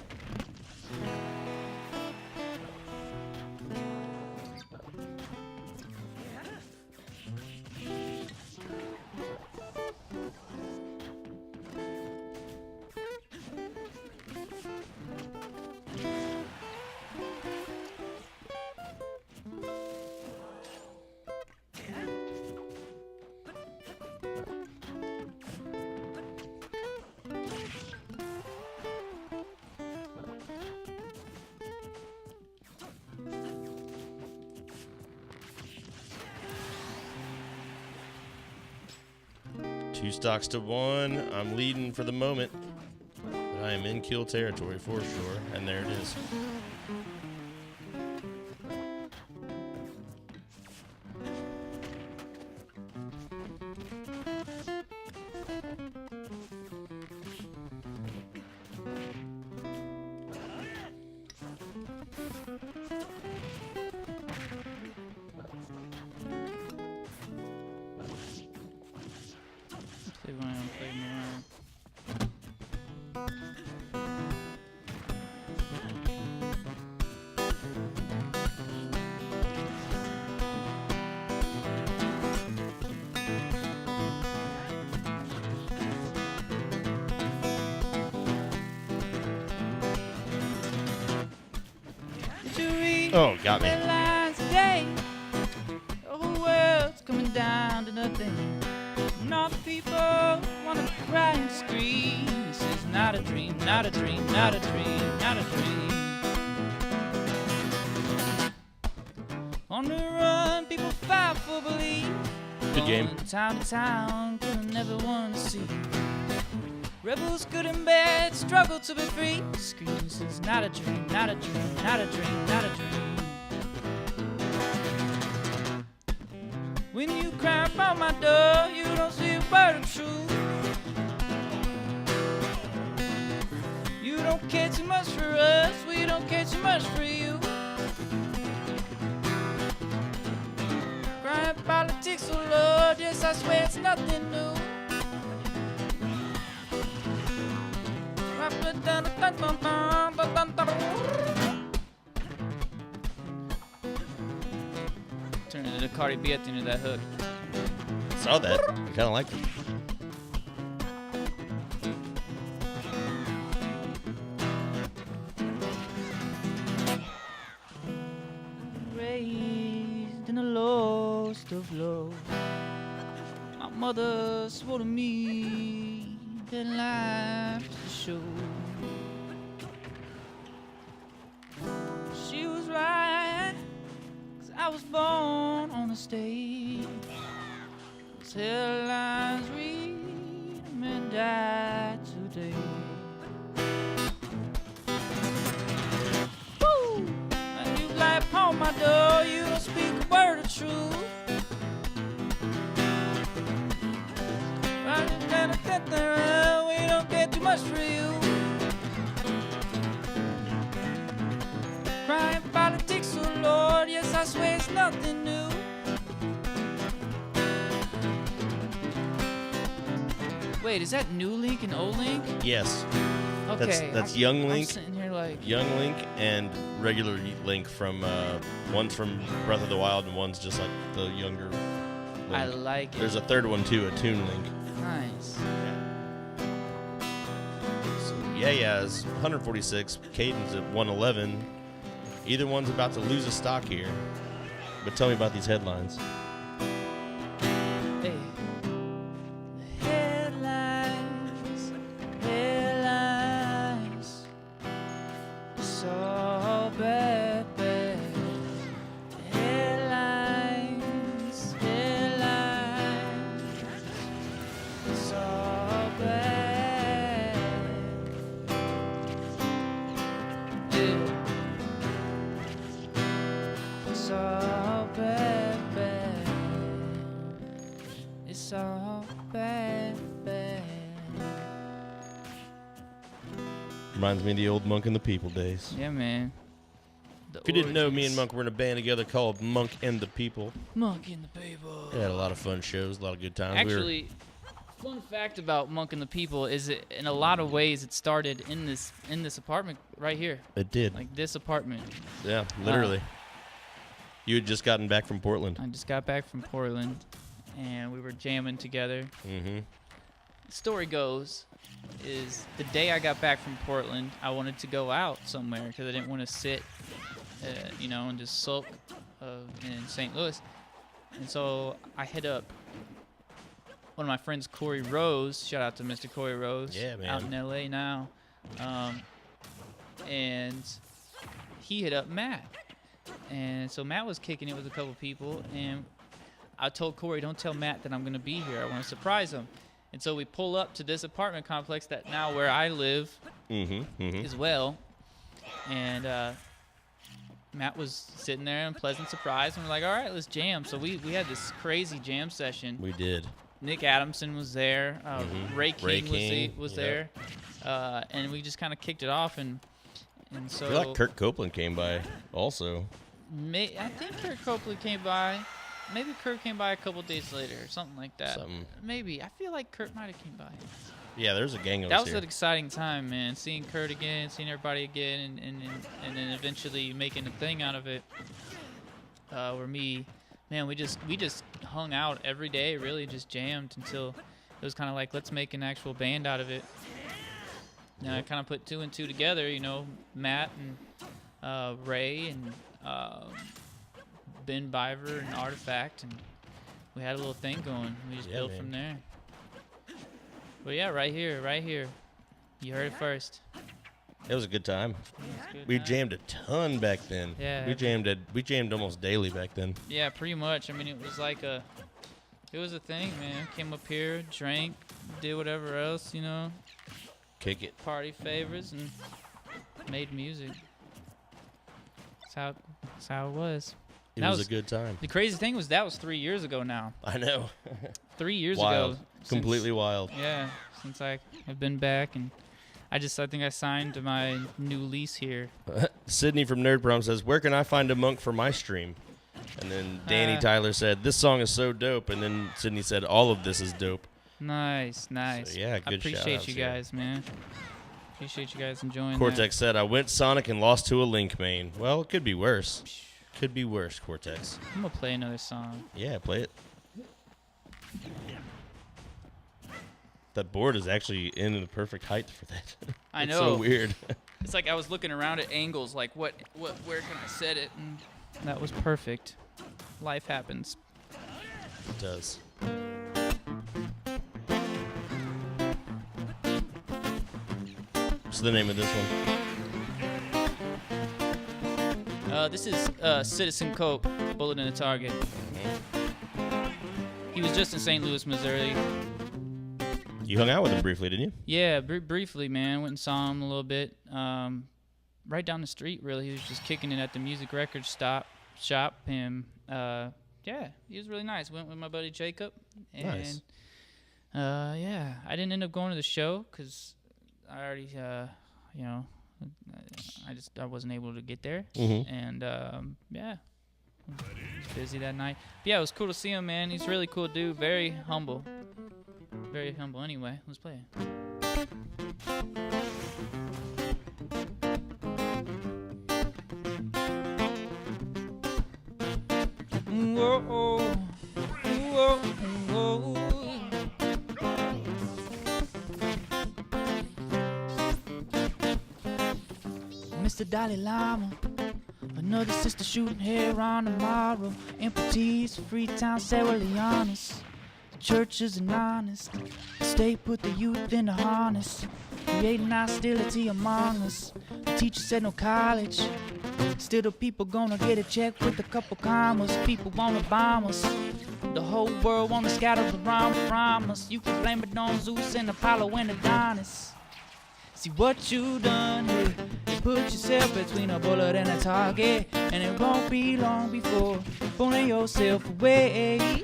Two stocks to 1. I'm leading for the moment. But I am in kill territory for sure. And there it is. See when I play more. Did you read Oh, got me. headlines today? The whole world's coming down to nothing. And all the people wanna cry and scream. This is not a dream, not a dream, not a dream, not a dream. On the run, people fight for belief. Good game. Going town to town, killing everyone to see. Rebels good and bad, struggle to be free. Scream, this is not a dream, not a dream, not a dream, not a dream. When you cry by my door, you don't see a word of truth. You don't don't care too much for us, we don't care too much for you. Crying politics, oh Lord, yes, I swear it's nothing new. Turn into the Cardi B at the end of that hook. Saw that. I kind of liked it. Raised in the lowest of low. My mother swore to me that life is a show. She was right, 'cause I was born on a stage. Those headlines read and die today. Woo! And you lie upon my door, you don't speak a word of truth. We don't get too much for you. Crying politics, oh Lord, yes, I swear it's nothing new. Wait, is that New Link and Old Link? Yes. Okay. That's Young I'm Link. sitting here like, Young Link and regular Link from one's from Breath of the Wild and one's just like the younger Link. I like it. There's a third one too, a Toon Link. Nice. So yeah, is 146. Caden's at 111. Either one's about to lose a stock here. But tell me about these headlines. Hey. Headlines, headlines. So bad, bad. Headlines, headlines. So bad. Yeah. So bad, bad. It's all bad, bad. Reminds me of the old Monk and the People days. Yeah, man. The If you didn't know, me and origins. Monk were in a band together called Monk and the People. Monk and the People. We had a lot of fun shows, a lot of good times. Actually, fun fact about Monk and the People is it, in a lot of ways, it started in this apartment right here, It did. like this apartment. Yeah, literally. You had just gotten back from Portland. I just got back from Portland, and we were jamming together. Mm-hmm. The story goes, is the day I got back from Portland, I wanted to go out somewhere because I didn't want to sit, and just sulk in St. Louis. And so I hit up one of my friends, Corey Rose. Shout out to Mr. Corey Rose. Yeah, man. Out in L.A. now. And he hit up Matt. And so Matt was kicking it with a couple people. And I told Corey, don't tell Matt that I'm going to be here. I want to surprise him. And so we pull up to this apartment complex that now where I live as well. And Matt was sitting there in pleasant surprise. And we're like, all right, let's jam. So we had this crazy jam session. We did. Nick Adamson was there. Ray King, was yep. there. And we just kind of kicked it off. And so I feel like Kurt Copeland came by also. I think Kurt Copeland came by. Maybe Kurt came by a couple days later or something like that. Maybe. I feel like Kurt might have came by. Yeah, there's a gang of That us was here. an exciting time, man. Seeing Kurt again, seeing everybody again, and then eventually making a thing out of it. Where we just hung out every day, really just jammed until it was kind of like, let's make an actual band out of it. And I kind of put two and two together, Matt and Ray and Ben Biver and Artifact, and we had a little thing going. We just built man. from there. But yeah, right here. You heard it first. It was a good time. Good We night. jammed a ton back then. Yeah. We jammed almost daily back then. Yeah, pretty much. I mean, it was like it was a thing, man. Came up here, drank, did whatever else, Kick it. party favors, and made music. That's how it was. It That was was- a good time. The crazy thing was that was 3 years ago now. I know. 3 years Wild. ago. Completely wild. Yeah, since I have been back, and I think I signed my new lease here. Sydney from Nerd Prom says, "Where can I find a monk for my stream?" And then Danny Ah. Tyler said, "This song is so dope." And then Sydney said, "All of this is dope." Nice. So, yeah, I good appreciate shout-outs you here. guys, man. Appreciate you guys enjoying Cortex said, "I went Sonic and lost to a Link main." Well, it could be worse. Could be worse, Cortex. that. I'm gonna play another song. Yeah, play it. That board is actually in the perfect height for that. I It's know. so weird. It's like I was looking around at angles, like where can I set it? And that was perfect. Life happens. It does. What's the name of this one? This is Citizen Cope, Bullet in the Target. He was just in St. Louis, Missouri. You hung out with him briefly, didn't you? Yeah, briefly, man. Went and saw him a little bit. Right down the street, really. He was just kicking it at the music record shop. And yeah, he was really nice. Went with my buddy Jacob. And Nice. yeah, I didn't end up going to the show because I already, I wasn't able to get there. Mhm. And yeah, I was busy that night. But yeah, it was cool to see him, man. He's a really cool dude. Very humble. Very humble. Anyway, let's play it. Whoa, whoa, whoa. Mr. Dalai Lama, another sister shooting hair on tomorrow. Empties, Freetown, Sarah Leonis. The church isn't honest. The state put the youth in the harness, creating hostility among us. The teacher said no college. Still the people gonna get a check with a couple commas. People wanna bomb us. The whole world wanna scatter around from us. You can blame it on Zeus and Apollo and Adonis. See what you done here. You put yourself between a bullet and a target, and it won't be long before pulling yourself away.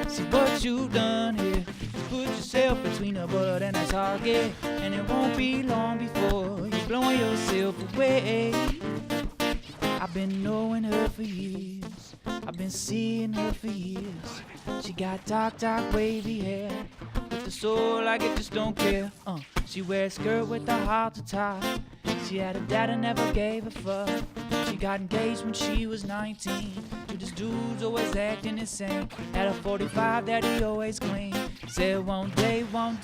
See what you done here. You put yourself between a bullet and a target, and it won't be long before you're blowing yourself away. I've been knowing her for years. I've been seeing her for years. She got dark, wavy hair. With the soul like it just don't care. She wears a skirt with a halter top. She had a dad and never gave a fuck. She got engaged when she was 19 to this dude's always acting insane. Had a 45 that he always cleaned. Said one day, well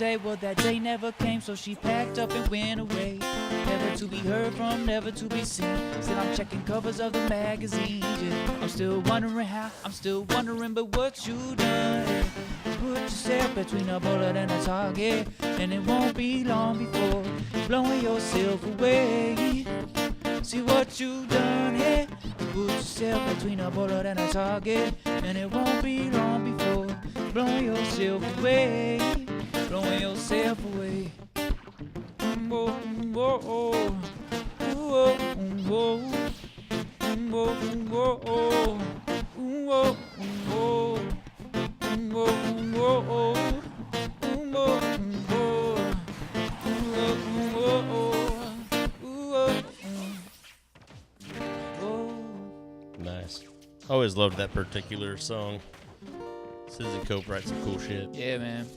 that day never came. So she packed up and went away. Never to be heard from, never to be seen. Still I'm checking covers of the magazines. Yeah. I'm still wondering how, but what you done? Put yourself between a bullet and a target, and it won't be long before you're blowing yourself away. See what you done here. Put yourself between a bullet and a target, and it won't be long before you're blowing yourself away. Blowing yourself away. Whoa, whoa, whoa, whoa, whoa, whoa, whoa, whoa, whoa. Nice. Always loved that particular song. Citizen Cope writes some cool shit. Yeah, man.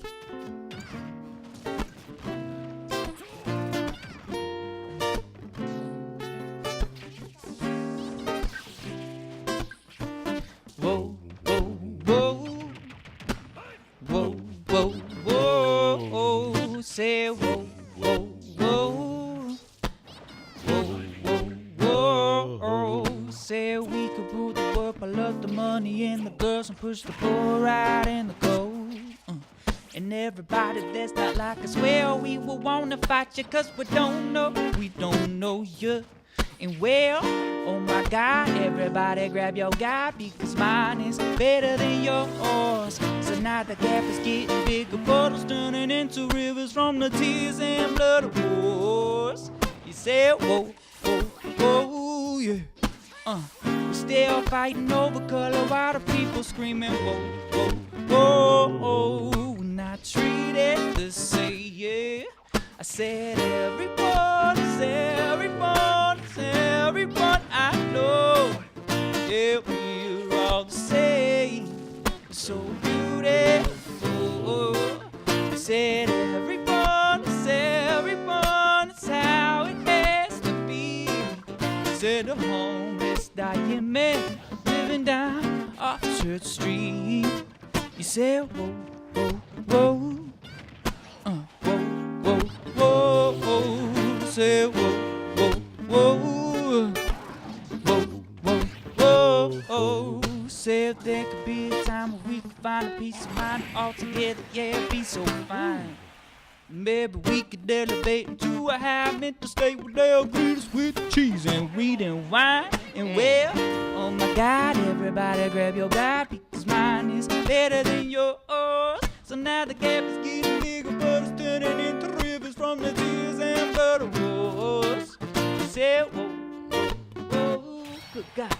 Whoa, whoa, whoa. Whoa, whoa, whoa. Say whoa, whoa, whoa. Whoa, whoa, whoa. Say we could rule the world, but love the money and the girls and push the poor out in the cold. And everybody that's not like us, well, we will wanna fight you, cause we don't know you. And well, oh my God, everybody grab your guy, because mine is better than yours. So now the gap is getting bigger, puddles turning into rivers from the tears and blood of wars. He said, whoa, whoa, whoa, yeah. We're still fighting over color while the people screaming, whoa, whoa, whoa, whoa. Not treated the same, yeah. I said everyone I know, yeah, we're all the same, so beautiful. They said everyone, it's how it has to be. Said a homeless dying man living down off Church Street. You said whoa, whoa, whoa, whoa, whoa, whoa. Said whoa, whoa, whoa, whoa, whoa, whoa. Said there could be a time where we could find a peace of mind all together, yeah, it'd be so fine. Maybe we could elevate into a high mental state where they'll greet us with cheese and weed and wine. And well, oh my God, everybody grab your God because mine is better than yours. So now the gap is getting bigger, but it's turning into rivers from the tears and blood of wars. Say whoa, whoa, good God,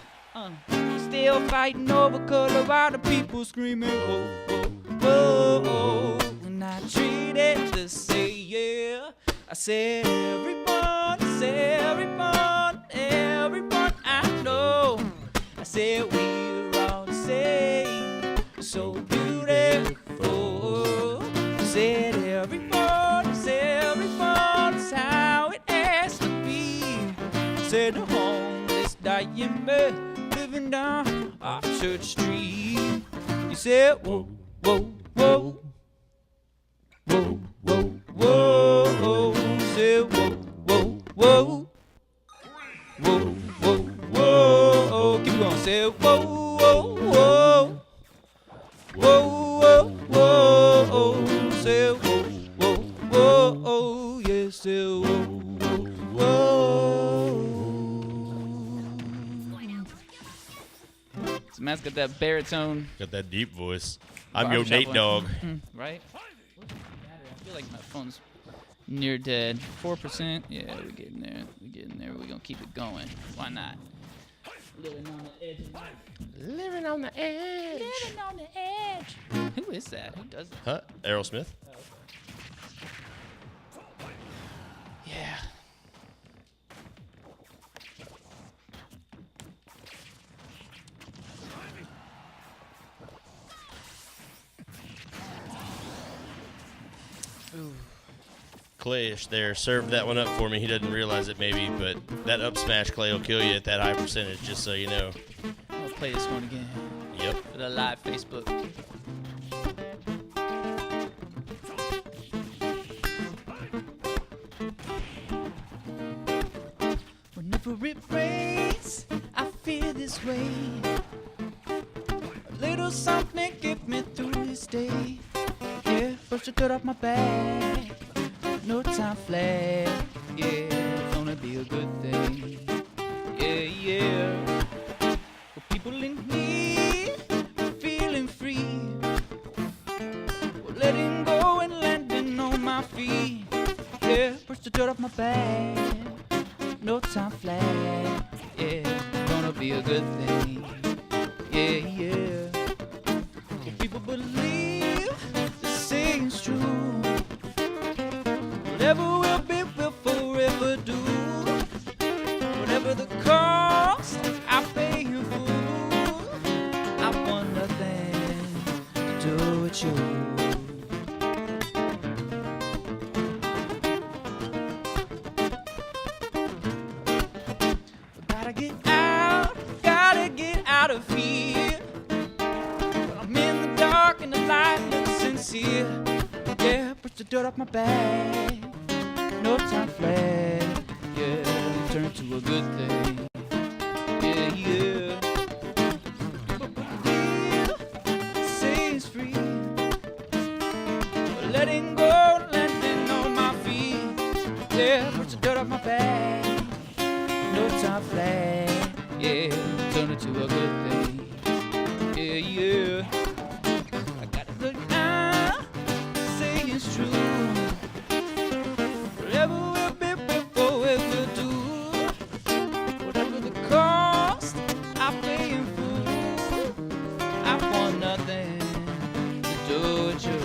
still fighting over Colorado people screaming whoa, whoa, whoa. And I treated to say yeah. I said everyone I know. I said we're all the same, so beautiful. I said everyone, it's how it has to be. I said the homeless dying man living down off Church Street. You said whoa, whoa, whoa. Whoa, whoa, whoa, say whoa, whoa, whoa, whoa, whoa, whoa, keep going, say whoa, whoa, whoa, whoa, whoa, whoa, say whoa, whoa, whoa, yeah, say whoa, whoa, whoa. So Matt's got that baritone. Got that deep voice. I'm your Nate Barbershop Dogg. one. Right? I feel like my phone's near dead. 4%. Yeah, we're getting there. We're gonna keep it going. Why not? Living on the edge of life. Living on the edge. Living on the edge. Who is that? Who does that? Huh? Aerosmith? Yeah. Clayish there served that one up for me. He doesn't realize it maybe, but that up smash Clay will kill you at that high percentage, just so you know. I'll play this one again Yep. for the live Facebook. Whenever it rains, I feel this way. A little something get me through this day. Yeah, brush the dirt off my back. No time flat. Yeah, gonna be a good thing. Yeah, yeah. For people in need, feeling free. Letting go and landing on my feet. Yeah, brush the dirt off my back. No time flat. Yeah, gonna be a good thing. Yeah, yeah. For people believe the saying's true. Whatever will be, will forever do. Whatever the cost, I pay you full. I want nothing to do with you. Gotta get out of here. But I'm in the dark and the light looks sincere. Yeah, push the dirt off my back. No time flat. Yeah, turn to a good thing. Yeah, yeah. Say it's free. Letting go, landing on my feet. Yeah, push the dirt off my back. No time flat. Yeah, turn it to a good thing. Yeah, yeah. I gotta look now, say it's true. Whatever will be before it will do. Whatever the cost, I pay in full. I want nothing to do with you.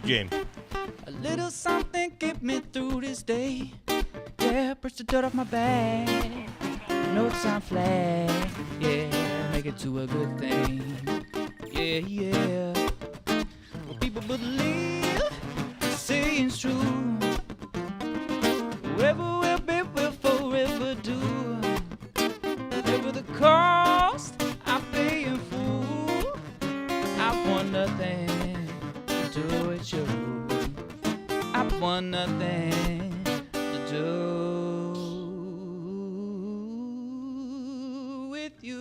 Good game. A little something get me through this day. Yeah, brush the dirt off my back. Notes on flat. Yeah, make it to a good thing. Yeah, yeah. Well, people believe saying's true. Whoever will be will forever do. Whatever the cost, I pay in full. I want nothing to do with you. I want nothing to do with you.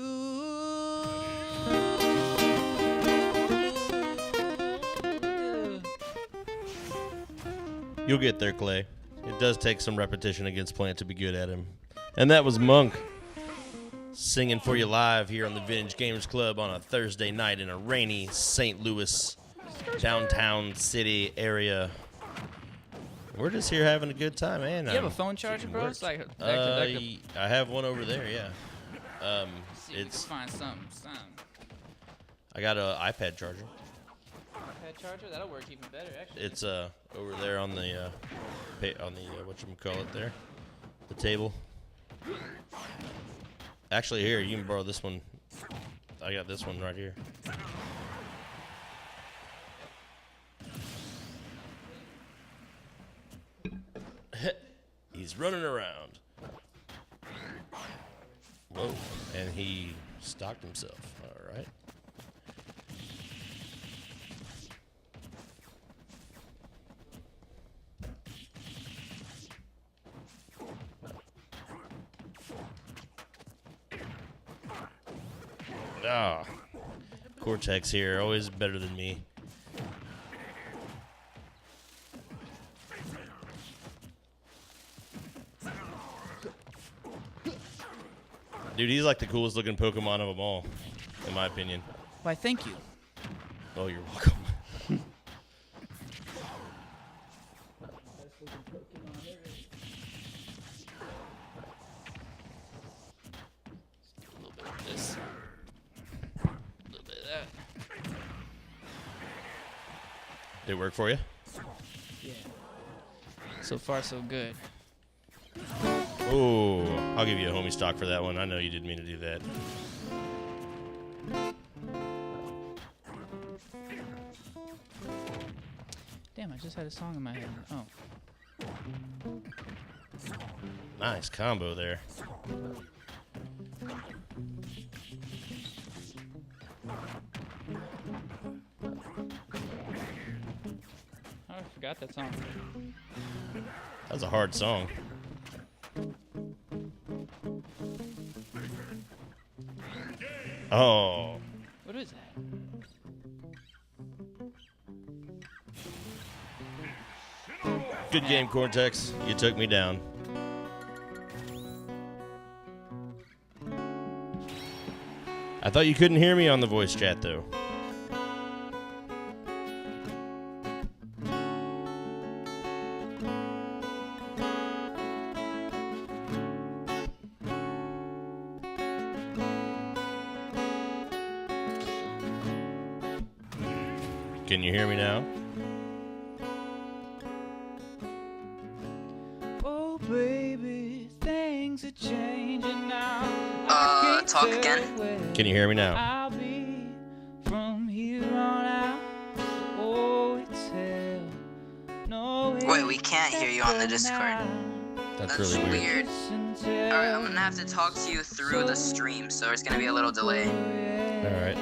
You'll get there, Clay. It does take some repetition against Plant to be good at him. And that was Monk singing for you live here on the Vintage Gamers Club on a Thursday night in a rainy St. Louis downtown city area. We're just here having a good time, man. You have a phone charger, bro? It's like I have one over there, yeah. see if we can find something. I got an iPad charger. iPad charger? That'll work even better, actually. It's over there on the whatchamacallit there, the table. Actually, here you can borrow this one. I got this one right here. He's running around. Whoa, and he stocked himself. All right. Ah, Cortex here, always better than me. Dude, he's like the coolest looking Pokemon of them all, in my opinion. Why, thank you. Oh, you're welcome. A little bit of this. A little bit of that. Did it work for you? Yeah. So far, so good. Oh, I'll give you a homie stock for that one. I know you didn't mean to do that. Damn, I just had a song in my head. Oh. Nice combo there. I forgot that song. That's a hard song. Oh. What is that? Good game, Cortex. You took me down. I thought you couldn't hear me on the voice chat, though. Can you hear me now? Oh, baby, things are changing now. Talk again? Can you hear me now? I'll be from here on out. Oh, it's hell. No, Wait, we can't hear you on the Discord. That's That's really weird. Alright, I'm gonna have to talk to you through the stream, so there's gonna be a little delay. All right.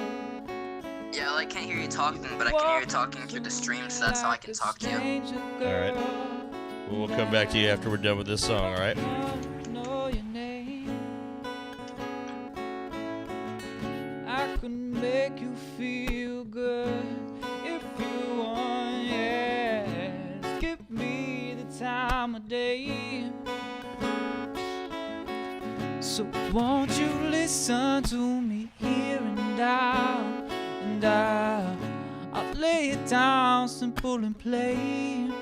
Yeah, I can't hear you talking, but I can hear you talking through the stream, so that's how I can talk to you. All right. Well, we'll come back to you after we're done with this song, all right? Know your name. I can make you feel good if you want, yes. Give me the time of day. So won't you listen to me here and I'll lay it down simple and plain.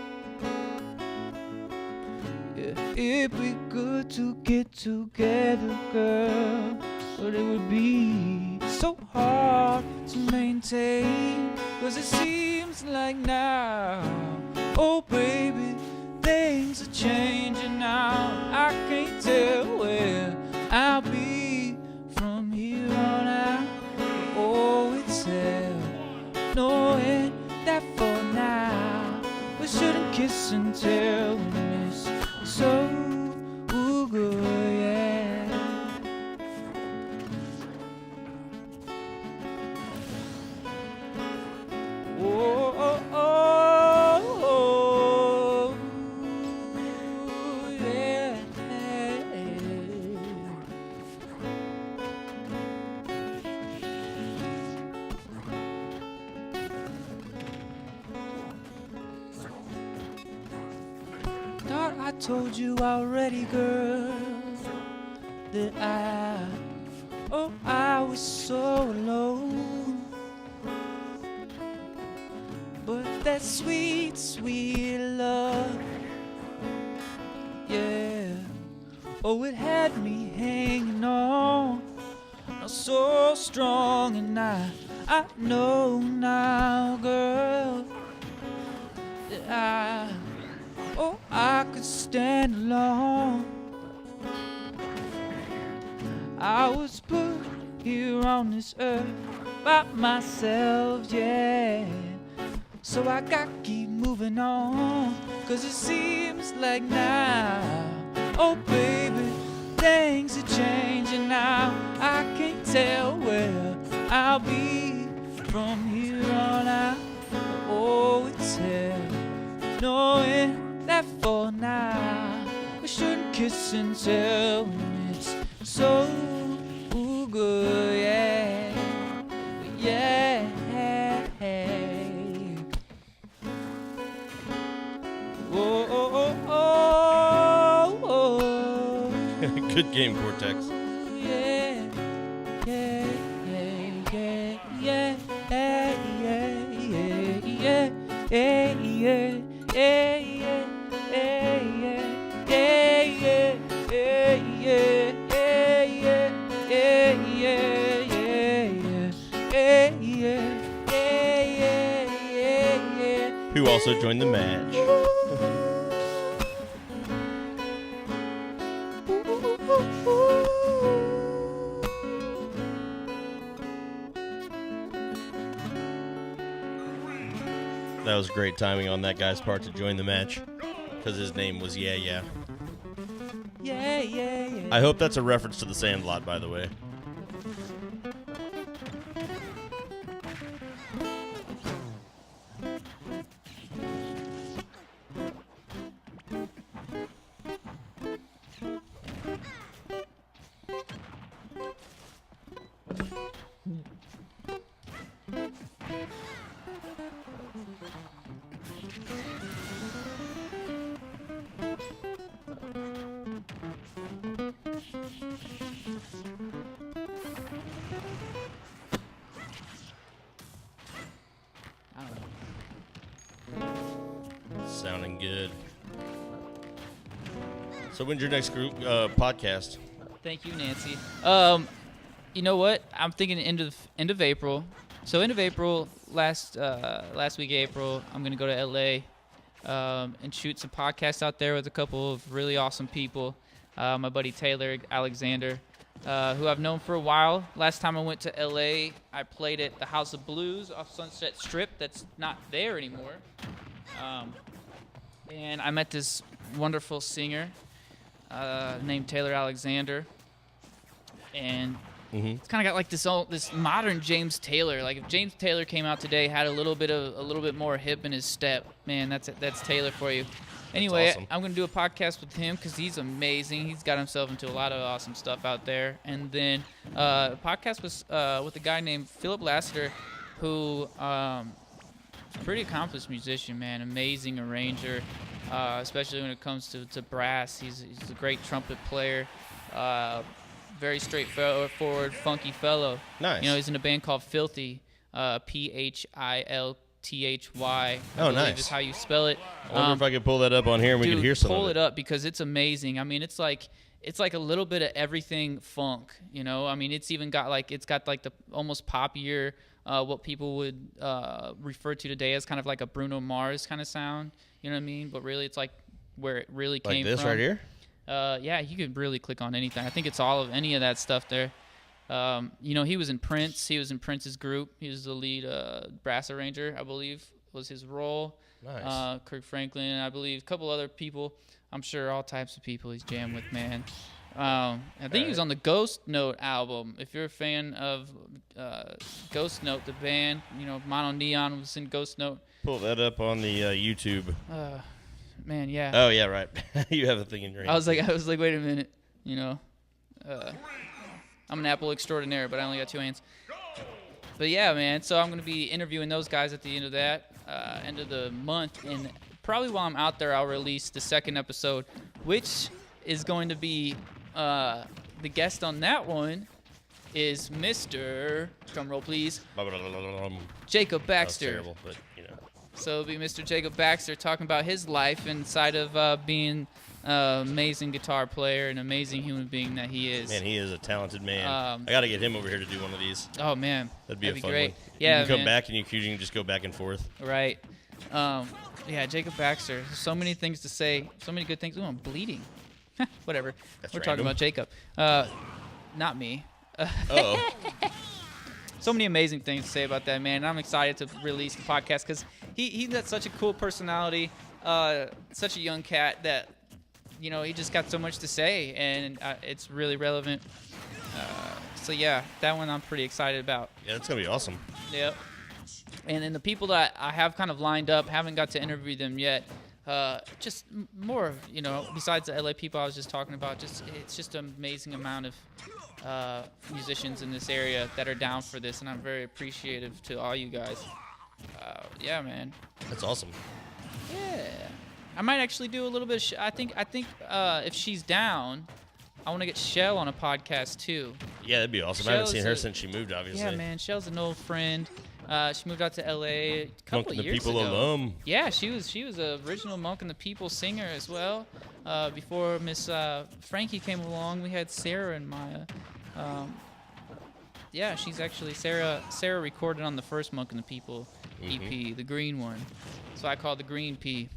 Yeah, it'd be good to get together, girl. but it would be so hard to maintain. 'Cause it seems like now, oh baby, things are changing now. I can't tell where I'll be from here on out. Oh, it's hell, knowing that for now we shouldn't kiss and tell when it's so good, yeah. Oh, oh, oh, oh, yeah. Thought I told you already, girl, that I was so alone. But that sweet, sweet love, yeah, oh, it had me hanging on, oh, so strong. And I know now, girl, that I could stand alone. I was put here on this earth by myself, yeah. So I got to keep moving on, 'cause it seems like now, oh baby, things are changing now. I can't tell where I'll be from here on out. Oh, it's hell, knowing that for now we shouldn't kiss and tell when it's so good, yeah, yeah. Oh, oh, oh, oh, oh. Good game, Cortex. Yeah, yeah, yeah, yeah, yeah, yeah, yeah, yeah, yeah, yeah, Who also joined the match. That was great timing on that guy's part to join the match, because his name was Yeah Yeah. yeah, yeah. I hope that's a reference to The Sandlot, by the way. Sounding good. So when's your next group podcast? Thank you, Nancy. You know what? I'm thinking end of April. So end of April, last week of April, I'm gonna go to LA and shoot some podcasts out there with a couple of really awesome people. My buddy Taylor Alexander, who I've known for a while. Last time I went to LA, I played at the House of Blues off Sunset Strip. That's not there anymore. And I met this wonderful singer named Taylor Alexander, and it's kind of got like this modern James Taylor. Like if James Taylor came out today, had a little bit more hip in his step, man, that's Taylor for you. Anyway, awesome. I'm gonna do a podcast with him because he's amazing. He's got himself into a lot of awesome stuff out there. And then a podcast was with a guy named Philip Lassiter, who pretty accomplished musician, man, amazing arranger, especially when it comes to brass. He's a great trumpet player, very straightforward, funky fellow. Nice. You know, he's in a band called Filthy, Philthy. Oh, nice. Is how you spell it. I wonder if I could pull that up on here and we could hear some pull of it up because it's amazing. I mean, it's like it's like a little bit of everything funk, you know. I mean, it's got like the almost poppier, what people would refer to today as kind of like a Bruno Mars kind of sound, you know what I mean? But really, it's like where it really Like came this from. right here? Yeah, you could really click on anything. I think it's all of any of that stuff there. You know, he was in Prince. He was in Prince's group. He was the lead brass arranger, I believe, was his role. Nice. Kirk Franklin, I believe, a couple other people. I'm sure all types of people he's jammed with, man. I think he was on the Ghost Note album. If you're a fan of Ghost Note, the band, you know, Mono Neon was in Ghost Note. Pull that up on the YouTube. Man, yeah. Oh yeah, right. You have a thing in your hand. I was like, wait a minute, you know. I'm an Apple extraordinaire, but I only got 2 hands. But yeah, man. So I'm gonna be interviewing those guys at the end of that, end of the month, and probably while I'm out there, I'll release the second episode, which is going to be the guest on that one is Mr. Drumroll, please. Jacob That was Baxter. terrible, but you know. So it'll be Mr. Jacob Baxter talking about his life inside of being an amazing guitar player, an amazing human being that he is. Man, he is a talented man. Um, I got to get him over here to do one of these. Oh man, That'd be a fun great. one. Yeah, you can come man. back and you can just go back and forth. Right. Yeah, Jacob Baxter. So many things to say. So many good things. Ooh, I'm bleeding. Whatever. That's We're talking random. about Jacob. Not me. Uh-oh. So many amazing things to say about that man. I'm excited to release the podcast because he's got such a cool personality, such a young cat that, you know, he just got so much to say, and it's really relevant. So yeah, that one I'm pretty excited about. Yeah, that's gonna be awesome. Yep. And then the people that I have kind of lined up, haven't got to interview them yet. Just more, you know, besides the LA people I was just talking about, it's just an amazing amount of musicians in this area that are down for this, and I'm very appreciative to all you guys. Yeah, man. That's awesome. Yeah. I might actually do a little bit of I think if she's down, I want to get Shell on a podcast too. Yeah, that'd be awesome. I haven't Shell's seen her a- since she moved, obviously. Yeah, man. Shell's an old friend. She moved out to LA a couple Monk of and the years People ago. alum. Yeah, she was a original Monk and the People singer as well. Before Miss Frankie came along, we had Sarah and Maya. Yeah, she's actually Sarah recorded on the first Monk and the People EP, the green one. So I call it the Green P.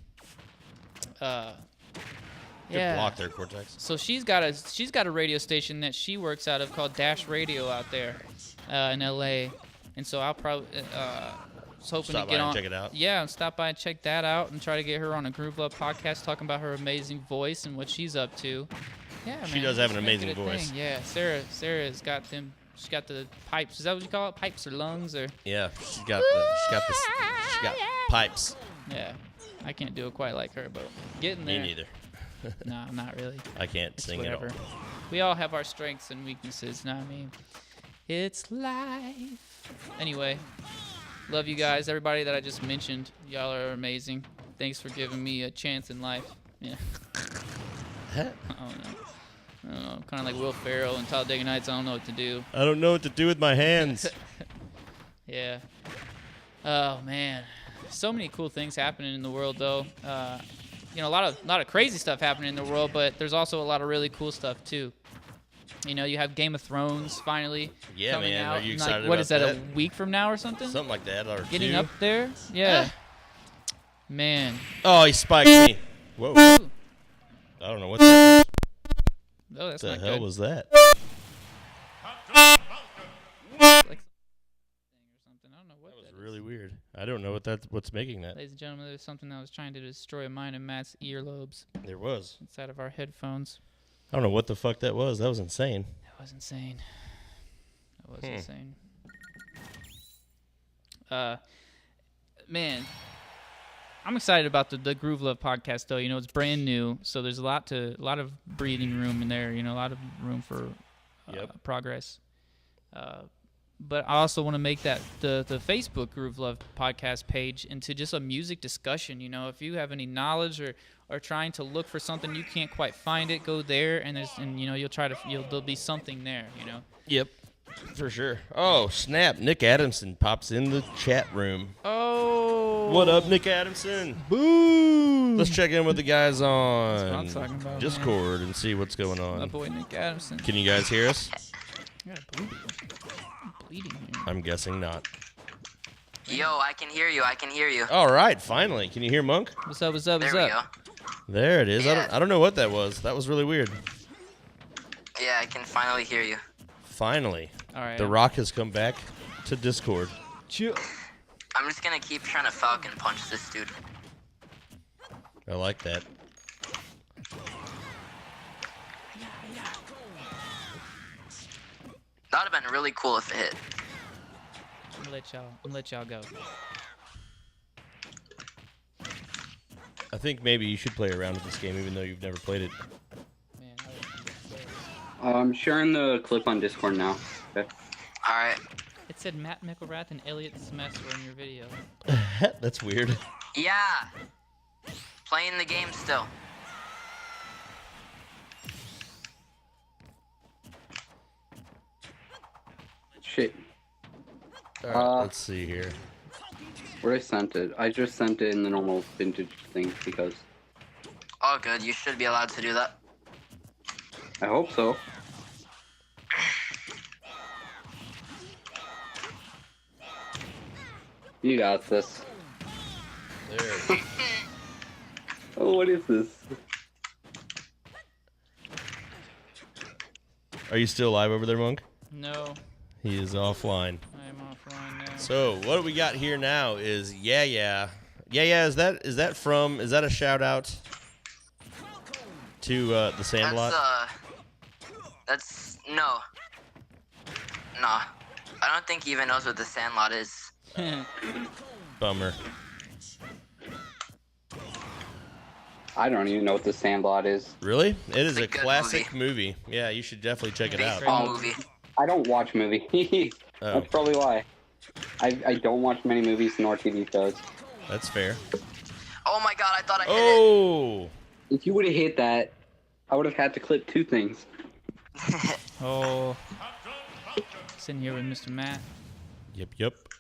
Good Yeah. block there, Cortex. So she's got a radio station that she works out of called Dash Radio out there in LA, and so I'll probably was hoping Stop to get by and on. check it out. Yeah, stop by and check that out, and try to get her on a Groove Love podcast talking about her amazing voice and what she's up to. Yeah, She man, does have just an make it amazing a voice. thing. Yeah, Sarah's got them. She's got the pipes. Is that what you call it? Pipes or lungs or? Yeah, she got pipes. Yeah, I can't do it quite like her, but getting Me there. neither. No, not really. I can't It's sing whatever. at all. We all have our strengths and weaknesses, know what I mean? It's life. Anyway, love you guys. Everybody that I just mentioned, y'all are amazing. Thanks for giving me a chance in life. Yeah. I don't know. Kind of like Will Ferrell and Talladega Nights. I don't know what to do. I don't know what to do with my hands. Yeah. Oh man, so many cool things happening in the world, though. You know, a lot of crazy stuff happening in the world, but there's also a lot of really cool stuff too. You know, you have Game of Thrones finally Yeah, coming man. out. Are you in, excited what about is that? that? A week from now or something? Something like that, or Getting two. up there? Yeah. Man. Oh, he spiked me. Whoa. I don't know what that was. Oh, that's What not the hell good. was that? Like or something. I don't know what That was that is. really weird. I don't know what's making that. Ladies and gentlemen, there's something that was trying to destroy mine and Matt's earlobes There was. inside of our headphones. I don't know what the fuck that was. That was insane. That was insane. That was Hmm. insane. Man, I'm excited about the Groove Love podcast, though. You know, it's brand new, so there's a lot of breathing room in there. You know, a lot of room for Yep. progress. But I also want to make that the Facebook Groove Love podcast page into just a music discussion. You know, if you have any knowledge or are trying to look for something you can't quite find it, go there and you know there'll be something there. You know. Yep. For sure. Oh, snap. Nick Adamson pops in the chat room. Oh. What up, Nick Adamson? Boo! Let's check in with the guys what I'm on talking about, man. Discord and see what's going My on. boy Nick Adamson. Can you guys hear us? I got a bleeding. I'm bleeding here. I'm guessing not. Yo, I can hear you. I can hear you. All right, finally. Can you hear Monk? What's up? What's up? There What's we up? go. There it is. Yeah. I don't know what that was. That was really weird. Yeah, I can finally hear you. Finally. All right. The Rock has come back to Discord. Chill. I'm just gonna keep trying to Falcon punch this dude. I like that. That would have been really cool if it hit. I'm gonna let y'all go. I think maybe you should play around with this game even though you've never played it. Man, how did you get I'm sharing the clip on Discord now. Okay. All right. It said Matt Mickelrath and Elliot Smith were in your video. That's weird. Yeah. Playing the game still. Shit. All right, let's see here. Where I sent it? I just sent it in the normal vintage thing because All good. You should be allowed to do that. I hope so. You got this. There. Oh, what is this? Are you still live over there, Monk? No, He is offline. I am offline now. So what we got here now is yeah. Is that a shout out to the Sandlot? That's no. Nah. I don't think he even knows what the Sandlot is. Bummer. I don't even know what the Sandlot is. Really? It is It's a a good classic movie. Yeah, you should definitely check it Big out. film movie. I don't watch movies. Oh. That's probably why. I don't watch many movies nor TV shows. That's fair. Oh my god, I thought I hit it. Oh, If you would have hit that, I would have had to clip two things. Oh, sitting here with Mr. Matt, yep.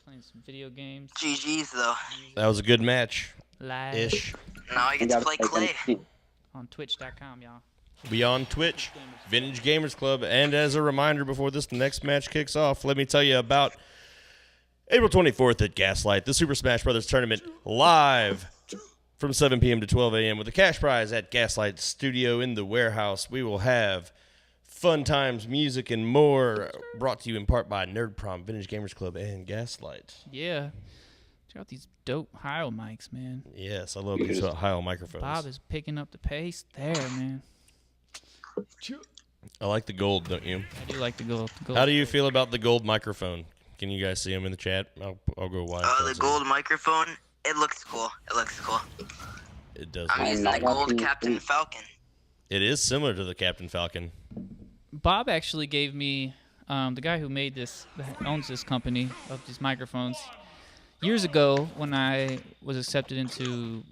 playing some video games, GG's though. That was a good match. live Ish. Now I get to play Clay. on Twitch.com, y'all. Be on Twitch, Vintage Gamers Club. And as a reminder, before this next match kicks off, let me tell you about April 24th at Gaslight, the Super Smash Brothers Tournament, live from 7 p.m. to 12 a.m. with a cash prize at Gaslight Studio in the warehouse. We will have fun times, music, and more, brought to you in part by Nerd Prom, Vintage Gamers Club, and Gaslight. Yeah, check out these dope Heil mics, man. Yes, I love these Heil microphones. Bob is picking up the pace there, man. I like the gold, don't you? I do like the gold. How do you feel about the gold microphone? Can you guys see them in the chat? I'll go wide. The gold microphone. It looks cool. It looks cool. It does. I'm using the not gold watching Captain it. Falcon. It is similar to the Captain Falcon. Bob actually gave me the guy who made this, that owns this company of these microphones. Years ago, when I was accepted into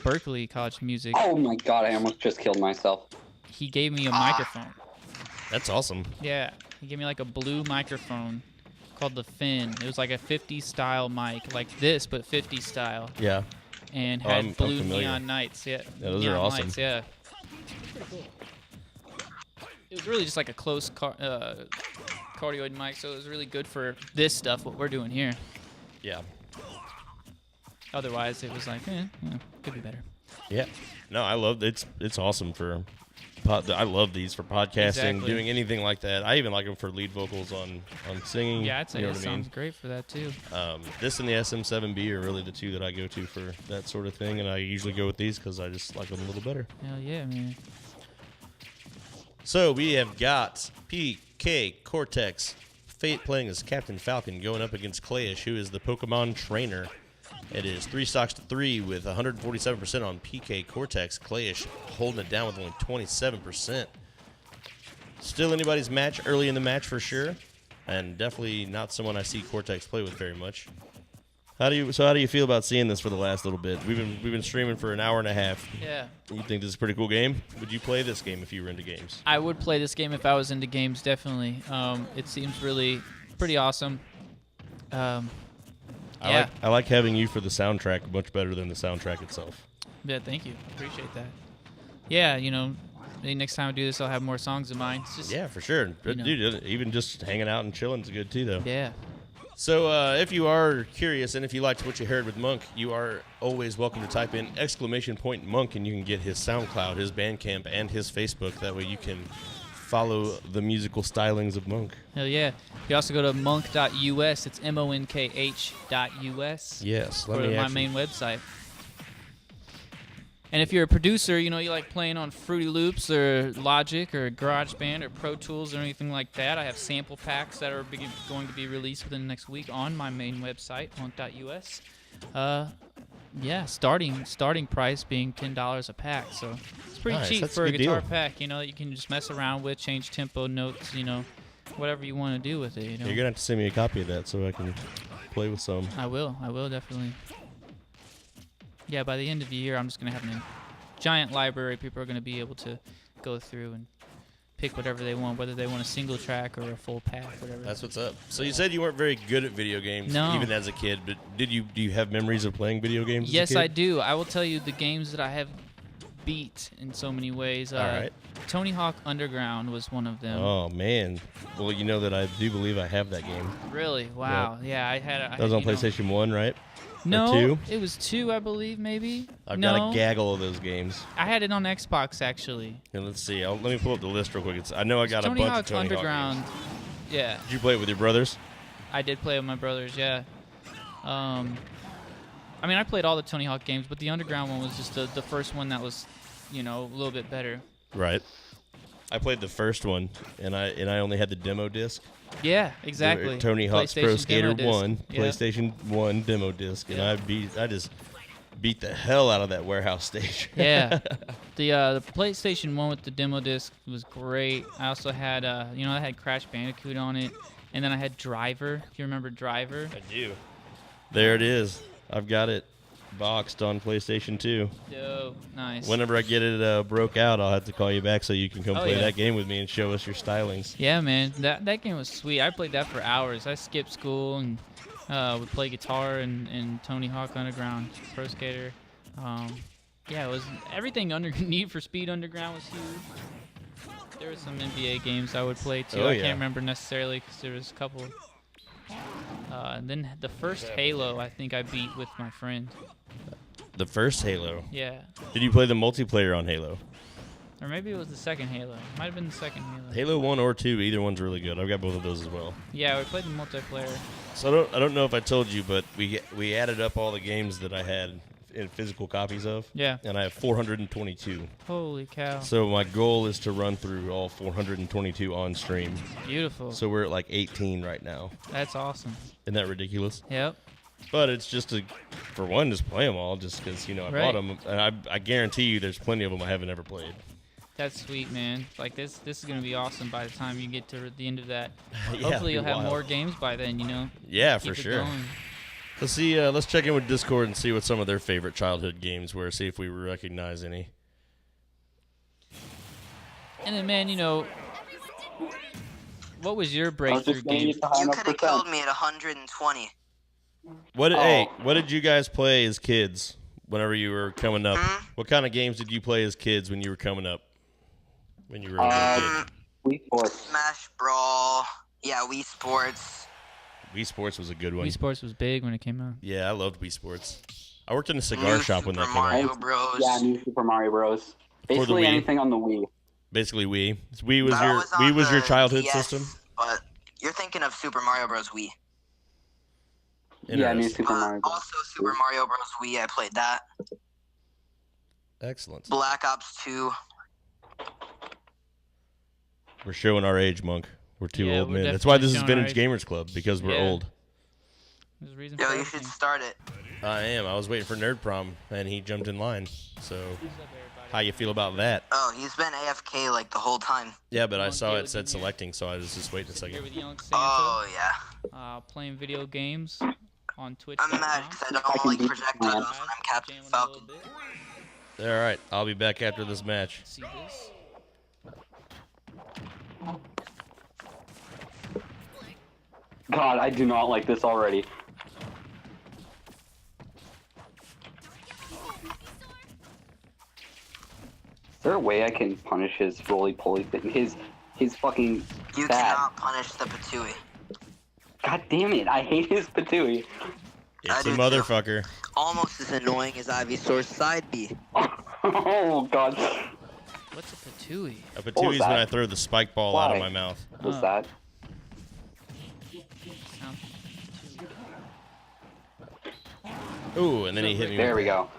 Berkeley College of Music, Oh my god, I almost just killed myself. he gave me a microphone. That's awesome. Yeah, he gave me like a blue microphone called the Finn. It was like a 50 style mic, like this, but 50 style, Yeah. and Oh, had I'm blue familiar. neon lights. Yeah, Yeah, those are neon awesome. Lights, yeah. It was really just like a close cardioid mic, so it was really good for this stuff, what we're doing here. Yeah. Otherwise, it was like, could be better. Yeah. No, I love it's awesome for I love these for podcasting, Exactly. doing anything like that. I even like them for lead vocals on singing. Yeah, I'd say you know this what I mean? sounds great for that too. This and the SM7B are really the two that I go to for that sort of thing, and I usually go with these because I just like them a little better. Hell yeah, man. So we have got PK Cortex Fate playing as Captain Falcon going up against Clayish, who is the Pokemon trainer. It is 3 stocks to 3 with 147% on PK Cortex. Clayish holding it down with only 27%. Still anybody's match early in the match for sure, and definitely not someone I see Cortex play with very much. How do you feel about seeing this for the last little bit? We've been streaming for an hour and a half. Yeah. You think this is a pretty cool game? Would you play this game if you were into games? I would play this game if I was into games, definitely. It seems really pretty awesome. I I like having you for the soundtrack much better than the soundtrack itself. Yeah, thank you. Appreciate that. Yeah, you know, maybe next time I do this, I'll have more songs of mine. It's just, Yeah, for sure. You know. Dude, even just hanging out and chilling is good too, though. Yeah. So if you are curious and if you liked what you heard with Monk, you are always welcome to type in !Monk and you can get his SoundCloud, his Bandcamp, and his Facebook. That way you can follow the musical stylings of Monk. Hell yeah. You also go to monk.us. It's monkh.us. Yes, For my main website. And if you're a producer, you know, you like playing on Fruity Loops or Logic or GarageBand or Pro Tools or anything like that, I have sample packs that are going to be released within the next week on my main website, monk.us. Yeah, starting price being $10 a pack, so it's pretty Nice, cheap that's for a a good guitar deal. pack. You know, that you can just mess around with, change tempo, notes, you know, whatever you want to do with it. You know, You're gonna have to send me a copy of that so I can play with some. I will definitely. Yeah, by the end of the year, I'm just gonna have a giant library. People are gonna be able to go through and pick whatever they want, whether they want a single track or a full pack, whatever. That's what's up. So you said you weren't very good at video games, No. even as a kid. But do you have memories of playing video games? Yes, as a I kid? do. I will tell you the games that I have beat in so many ways. All right. Tony Hawk Underground was one of them. Oh man. Well, you know that I do believe I have that game. Really? Wow. Yeah, I had. That was on PlayStation 1, right? No, 2? it was 2, I believe, maybe. I've no, got a gaggle of those games. I had it on Xbox actually. And let's see. Let me pull up the list real quick. I know I got Tony a bunch Hawk of Tony Underground. Hawk games. Yeah, Did you play it with your brothers? I did play with my brothers. Yeah. I mean, I played all the Tony Hawk games, but the Underground one was just the first one that was, you know, a little bit better. Right. I played the first one, and I only had the demo disc. Yeah, exactly. Tony Hawk's Pro PlayStation Skater demo disc. 1, Yeah. PlayStation 1 demo disc, and Yeah. I just beat the hell out of that warehouse stage. Yeah, the PlayStation 1 with the demo disc was great. I also had I had Crash Bandicoot on it, and then I had Driver. If you remember Driver. I do. There it is. I've got it boxed on PlayStation 2. Dope, nice. Whenever I get it broke out, I'll have to call you back so you can come Oh, play yeah. that game with me and show us your stylings. Yeah, man, that game was sweet. I played that for hours. I skipped school and would play guitar and Tony Hawk Underground, Pro Skater. Yeah, it was everything under Need for Speed Underground was huge. There were some NBA games I would play too. Oh, I yeah. can't remember necessarily because there was a couple. And then the first Halo, I think I beat with my friend. The first Halo. Yeah, Did you play the multiplayer on Halo? or maybe it was the second Halo. Might have been the second Halo. Halo 1 or 2, either one's really good. I've got both of those as well. Yeah, we played the multiplayer. So I don't know if I told you, but we added up all the games that I had in physical copies of. Yeah. And I have 422. Holy cow! So my goal is to run through all 422 on stream. Beautiful. So we're at like 18 right now. That's awesome. Isn't that ridiculous? Yep. But it's just for one, just play them all, just because I Right. bought them, and I guarantee you, there's plenty of them I haven't ever played. That's sweet, man. Like this is gonna be awesome by the time you get to the end of that. Yeah, Hopefully you'll have wild. more games by then. You know. Yeah, Keep for it sure. going. Let's see. Let's check in with Discord and see what some of their favorite childhood games were. See if we recognize any. And then, man, you know, what was your I was breakthrough just gonna game? use the high You enough could have percent. killed me at 120. Hey, what did you guys play as kids whenever you were coming up? What kind of games did you play as kids when you were coming up? When you were a little kid? Wii Sports. Smash Brawl. Yeah, Wii Sports. Wii Sports was a good one. Wii Sports was big when it came out. Yeah, I loved Wii Sports. I worked in a cigar New shop when that Super came Mario out. Bros. Yeah, New Super Mario Bros. the Basically Wii. anything on the Wii. Basically, Wii. Wii was That your was on Wii was your the childhood DS, system. But you're thinking of Super Mario Bros. Wii. Yeah, New Interesting. Super Mario Bros. Also, Super Mario Bros. Wii. I played that. Excellent. Black Ops 2. We're showing our age, Monk. We're too Yeah, old we're men. That's why definitely this is showing our Vintage Gamers Club, because we're Yeah. old. There's a reason Yo, for you everything. should start it. I am. I was waiting for Nerd Prom, and he jumped in line. So, how you feel about that? Oh, he's been AFK like the whole time. Yeah, but I Monk, saw you it said in here. selecting, so I was just waiting a Here second. with Young Santa, Oh, yeah. playing video games on Twitch. I'm mad because I don't I can like beat projectiles you, when man. I'm Captain Falcon. All right, I'll be back after this match. See this? God, I do not like this already. there a way I can punish his roly-poly thing? His fucking You bat. cannot punish the Patui. God damn it, I hate his Patui. It's a do too. motherfucker. Almost as annoying as Ivysaur's side B. Oh god. What's a patooey? A was patooey is when that? I throw the spike ball out of Why? my mouth. What's Oh. that? Sounds patooey. Ooh, and then he hit me. There with we go.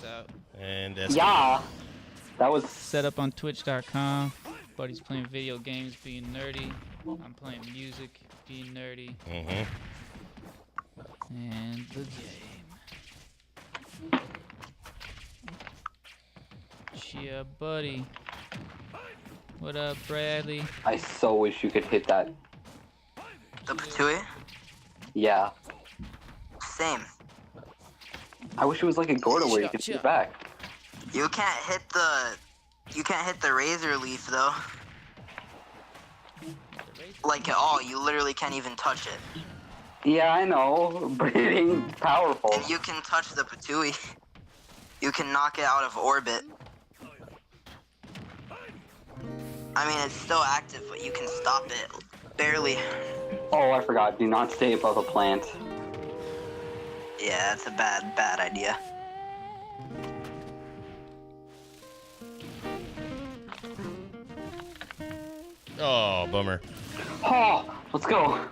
So, And that's Yeah. That was set up on Twitch.com. Buddy's playing video games, being nerdy. I'm playing music, being nerdy. Mm-hmm. And the game. Yeah, buddy. What up, Bradley? I so wish you could hit that. The Patui? Yeah. Same. I wish it was like a Gordo where you could hit it back. You can't hit the razor leaf though. Like at all. You literally can't even touch it. Yeah, I know, but it ain't powerful. And you can touch the Patui. You can knock it out of orbit. I mean, it's still active, but you can stop it. Barely. Oh, I forgot. Do not stay above a plant. Yeah, that's a bad idea. Oh, bummer. Oh, let's go.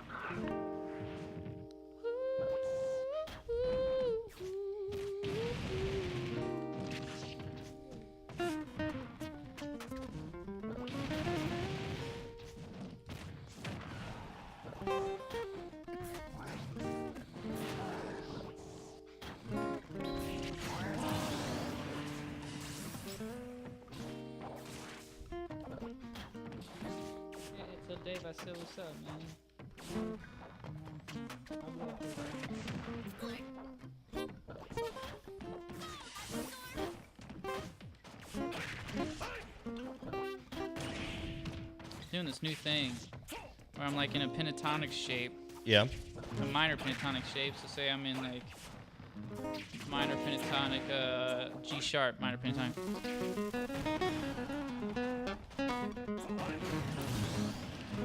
So Dave, I said, what's up, man? Doing this new thing where I'm like in a pentatonic shape, Yeah. a minor pentatonic shape. So say I'm in like minor pentatonic, G sharp, minor pentatonic.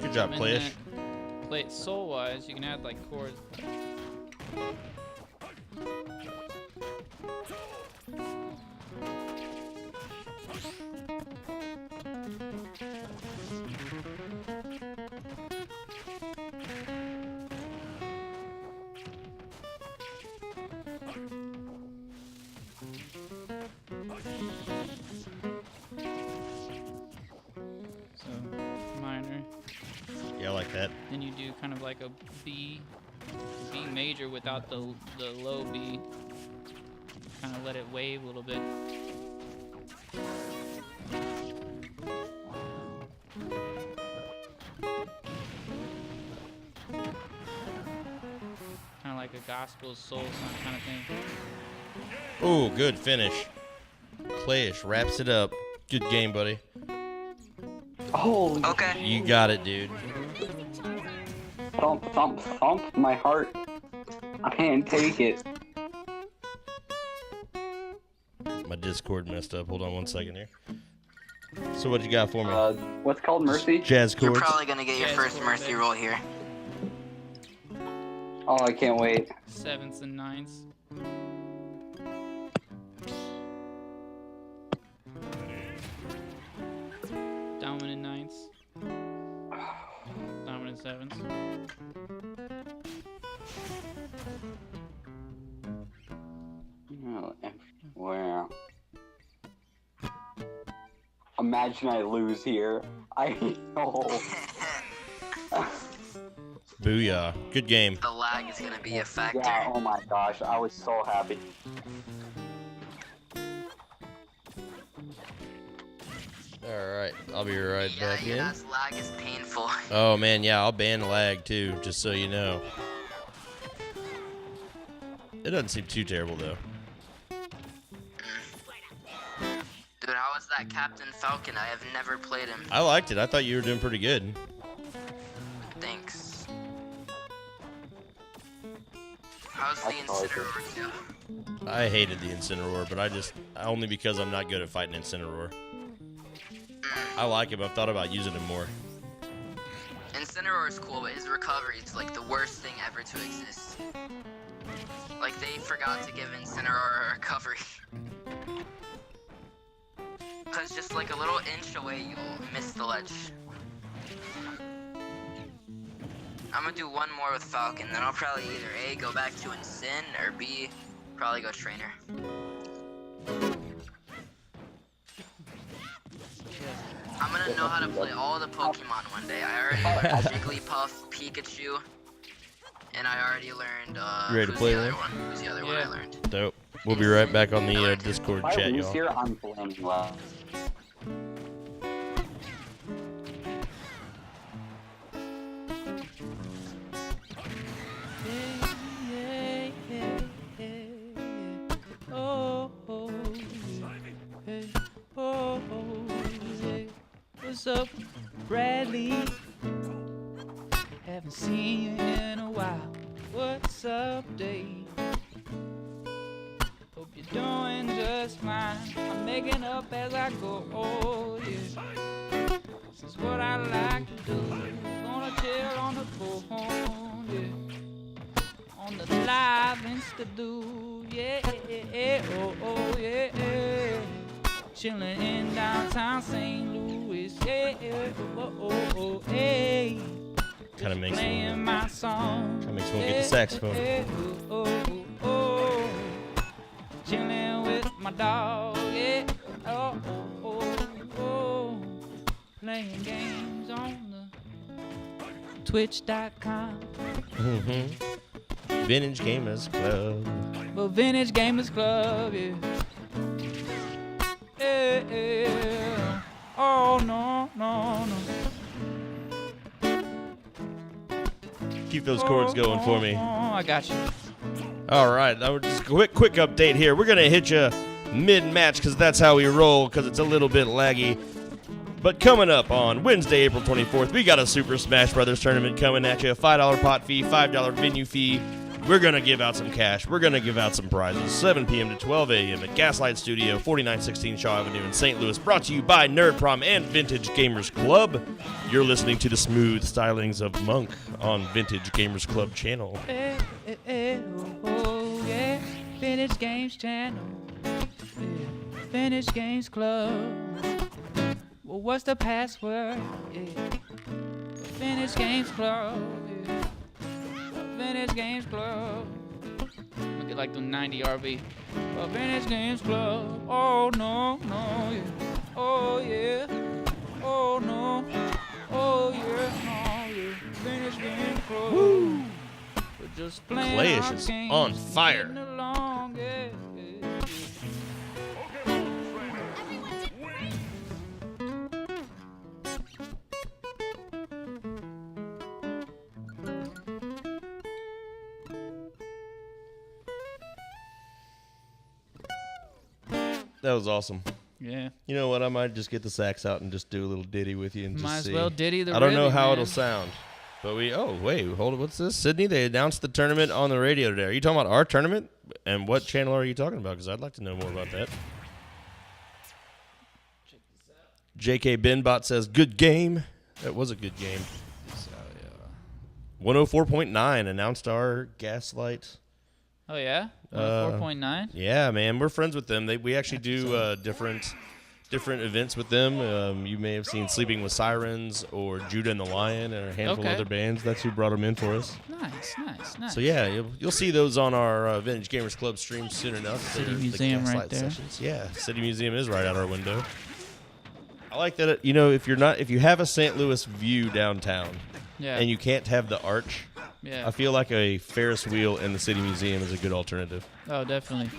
Good job, And Playish. then play it soul wise, you can add like chords. So minor. Yeah, I like that. Then you do kind of like a B major without the low B. Kind of let it wave a little bit. Kind of like a gospel soul song kind of thing. Ooh, good finish. Playish wraps it up. Good game, buddy. Holy Okay. You got it, dude. thump, thump, thump, my heart. I can't take it. My Discord messed up. Hold on one second here. So what you got for me? What's called Mercy? Jazz You're chords. probably gonna get your Yeah, first it's mercy cool, roll here. Oh, I can't wait. Sevenths and ninths. Dominant ninths. Dominant sevenths. Oh, everywhere. Imagine I lose here. I know. Booyah. Good game. The lag is gonna be a factor. Yeah, oh my gosh, I was so happy. Alright, I'll be right Yeah, back yeah, in. that lag is painful. Oh man, yeah, I'll ban lag too, just so you know. It doesn't seem too terrible though. Dude, how was that Captain Falcon? I have never played him. I liked it. I thought you were doing pretty good. Thanks. How's the Incineroar do? I hated the Incineroar, but only because I'm not good at fighting Incineroar. I like him. I've thought about using him more. Incineroar is cool, but his recovery is like the worst thing ever to exist. Like they forgot to give Incineroar a recovery. Cause just like a little inch away, you'll miss the ledge. I'm gonna do one more with Falcon, then I'll probably either A, go back to Incin, or B, probably go Trainer. I'm gonna know how to play all the Pokemon one day. I already learned Jigglypuff, Pikachu, and I already learned, You ready to play then? Who's the other one I learned? Dope. We'll be right back on the Discord chat, Who's y'all. here? I'm playing well. What's up, Bradley? Haven't seen you in a while. What's up, Dave? Hope you're doing just fine. I'm making up as I go. Oh, yeah. This is what I like to do. Gonna chill on the phone, yeah. On the live Insta do, yeah. Oh, yeah. Chillin' in downtown St. Louis, yeah. Oh, hey. Kind of makes me Playing my song. want to get the saxophone. Chillin' with my dog, yeah. Playing games on the Twitch.com. Vintage Gamers Club. But Vintage Gamers Club, yeah. Yeah. Oh, no. Keep those chords going for me. Oh, I got you. All right, now just a quick update here. We're gonna hit you mid-match because that's how we roll. Because it's a little bit laggy. But coming up on Wednesday, April 24th, we got a Super Smash Brothers tournament coming at you. A $5 pot fee, $5 venue fee. We're gonna give out some cash. We're gonna give out some prizes. 7 p.m. to 12 a.m. at Gaslight Studio, 4916 Shaw Avenue in St. Louis. Brought to you by Nerd Prom and Vintage Gamers Club. You're listening to the smooth stylings of Monk on Vintage Gamers Club channel. Oh, yeah. Vintage Games channel. Yeah. Vintage Games Club. Well, what's the password? Yeah. Vintage Games Club. Yeah. Vintage Games Club. Look at like the 90 RV. Vintage Games Club. Oh, no, yeah. Oh, yeah. Oh, no. Oh, yeah. No, yeah. Vintage Games Club. Woo. We're just playing Clayish our is games, on fire. getting along, yeah. That was awesome. Yeah. You know what? I might just get the sax out and just do a little ditty with you and just Might as see. well ditty the I don't know Rebby, how man. it'll sound, but hold it. What's this, Sydney? They announced the tournament on the radio today. Are you talking about our tournament? And what channel are you talking about? Because I'd like to know more about that. JK Benbot says, "Good game." That was a good game. So, yeah. 104.9 announced our Gaslight. Oh, yeah? 4.9? Yeah, man, we're friends with them. We actually do different events with them. You may have seen Sleeping with Sirens or Judah and the Lion and a handful of Okay. other bands. That's who brought them in for us. Nice. So yeah, you'll see those on our Vintage Gamers Club stream soon enough. City They're the Museum right Gaslight there. Sessions. Yeah, City Museum is right out our window. I like that. If you have a St. Louis view downtown, Yeah. and you can't have the arch, Yeah. I feel like a Ferris wheel in the City Museum is a good alternative. Oh, definitely.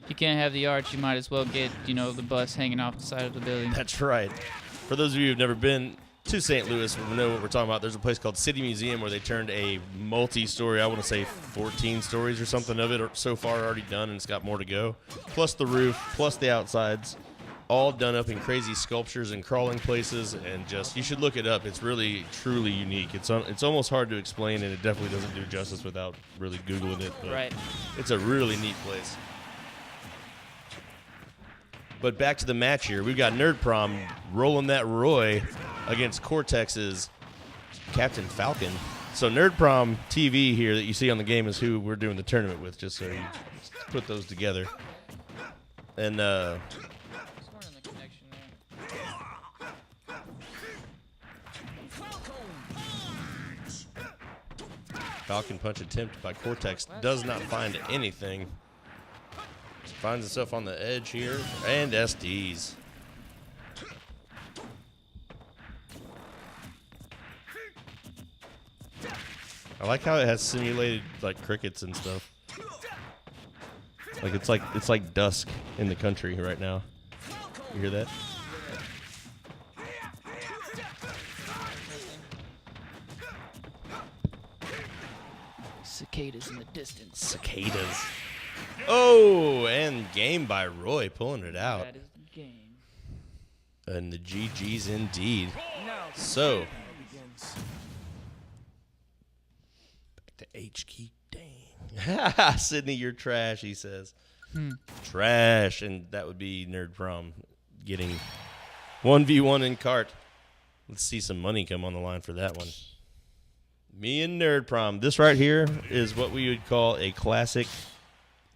If you can't have the arch, you might as well get, the bus hanging off the side of the building. That's right. For those of you who've never been to St. Louis, we know what we're talking about. There's a place called City Museum where they turned a multi-story, I want to say 14 stories or something of it so far already done, and it's got more to go. Plus the roof, plus the outsides. all done up in crazy sculptures and crawling places, and just you should look it up. It's really truly unique. It's almost hard to explain, and it definitely doesn't do justice without really googling it. But Right. it's a really neat place. But back to the match here. We've got Nerd Prom rolling that Roy against Cortex's Captain Falcon. So Nerd Prom TV here that you see on the game is who we're doing the tournament with, just so you put those together. And Somewhere in the connection there. Falcon Punch attempt by Cortex does not find anything. Finds himself on the edge here, and SDs. I like how it has simulated like crickets and stuff. It's like dusk in the country right now. You hear that? Cicadas in the distance. Cicadas. Oh, and game by Roy pulling it out. That is the game. And the GG's indeed. So, back to HQ. Dang. Sydney, you're trash, he says. Trash. And that would be Nerd Prom getting 1v1 in cart. Let's see some money come on the line for that one. Me and Nerd Prom. This right here is what we would call a classic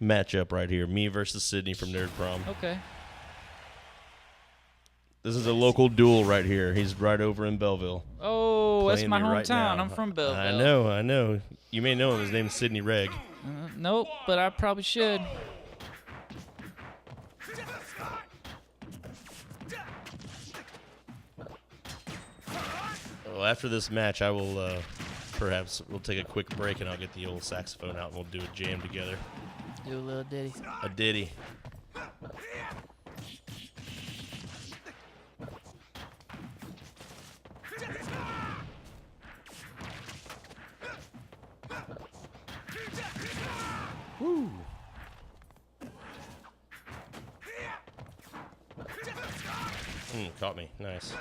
matchup right here. Me versus Sydney from Nerd Prom. Okay. This is a local duel right here. He's right over in Belleville. Oh, that's Playing my me right hometown. now. I'm from Belleville. I know. You may know him. His name is Sidney Reg. Nope, but I probably should. Well, after this match, I will perhaps we'll take a quick break and I'll get the old saxophone out and we'll do a jam together. Do a little ditty. A ditty. Woo. Caught me. Nice.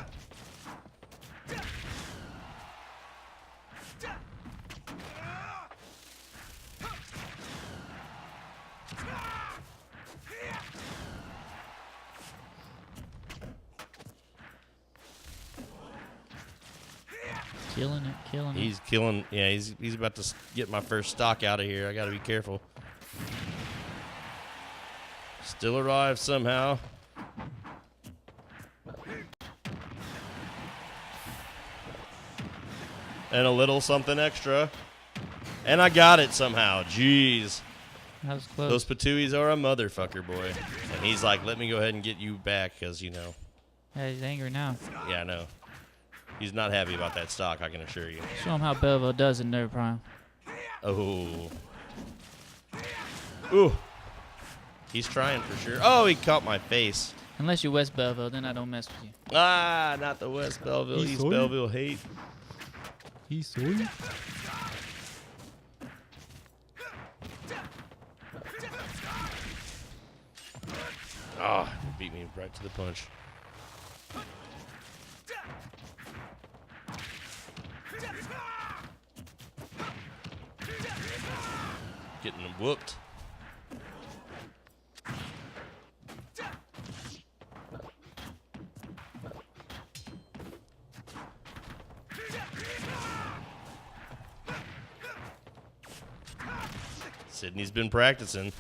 Killing it. He's killing. Yeah, he's about to get my first stock out of here. I got to be careful. Still alive somehow. And a little something extra. And I got it somehow. Jeez. That was close. Those patooies are a motherfucker, boy. And he's like, let me go ahead and get you back because, Yeah, he's angry now. Yeah, I know. He's not happy about that stock, I can assure you. Show him how Belleville does in Nerd Prime. Oh. Ooh. He's trying for sure. Oh, he caught my face. Unless you're West Belleville, then I don't mess with you. Ah, not the West Belleville. East Belleville hate. He's sorry. Ah, beat me right to the punch. Getting him whooped. Sydney's been practicing.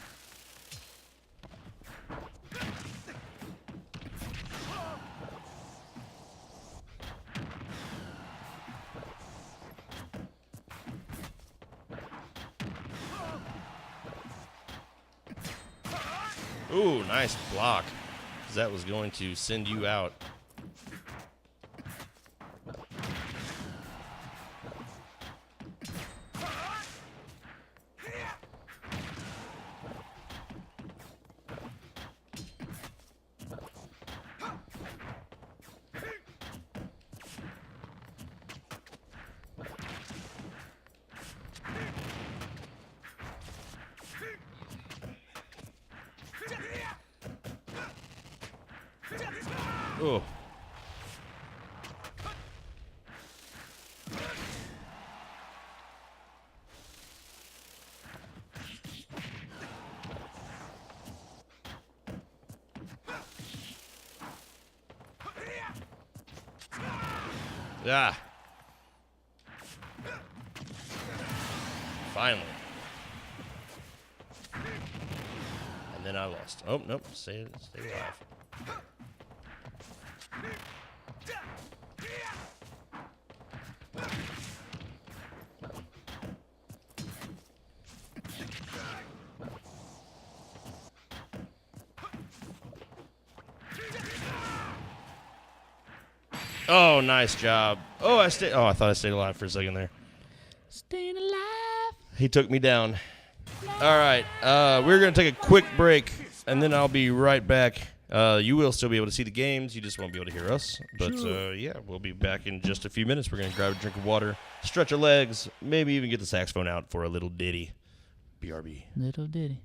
Ooh, nice block. 'Cause that was going to send you out. Oh. Yeah. Finally. And then I lost. Oh, nope. Stay alive. Oh, nice job. Oh, I thought I stayed alive for a second there. Staying alive. He took me down. All right, we're gonna take a quick break, and then I'll be right back. You will still be able to see the games. You just won't be able to hear us. But yeah, we'll be back in just a few minutes. We're gonna grab a drink of water, stretch our legs, maybe even get the saxophone out for a little ditty. BRB. Little ditty.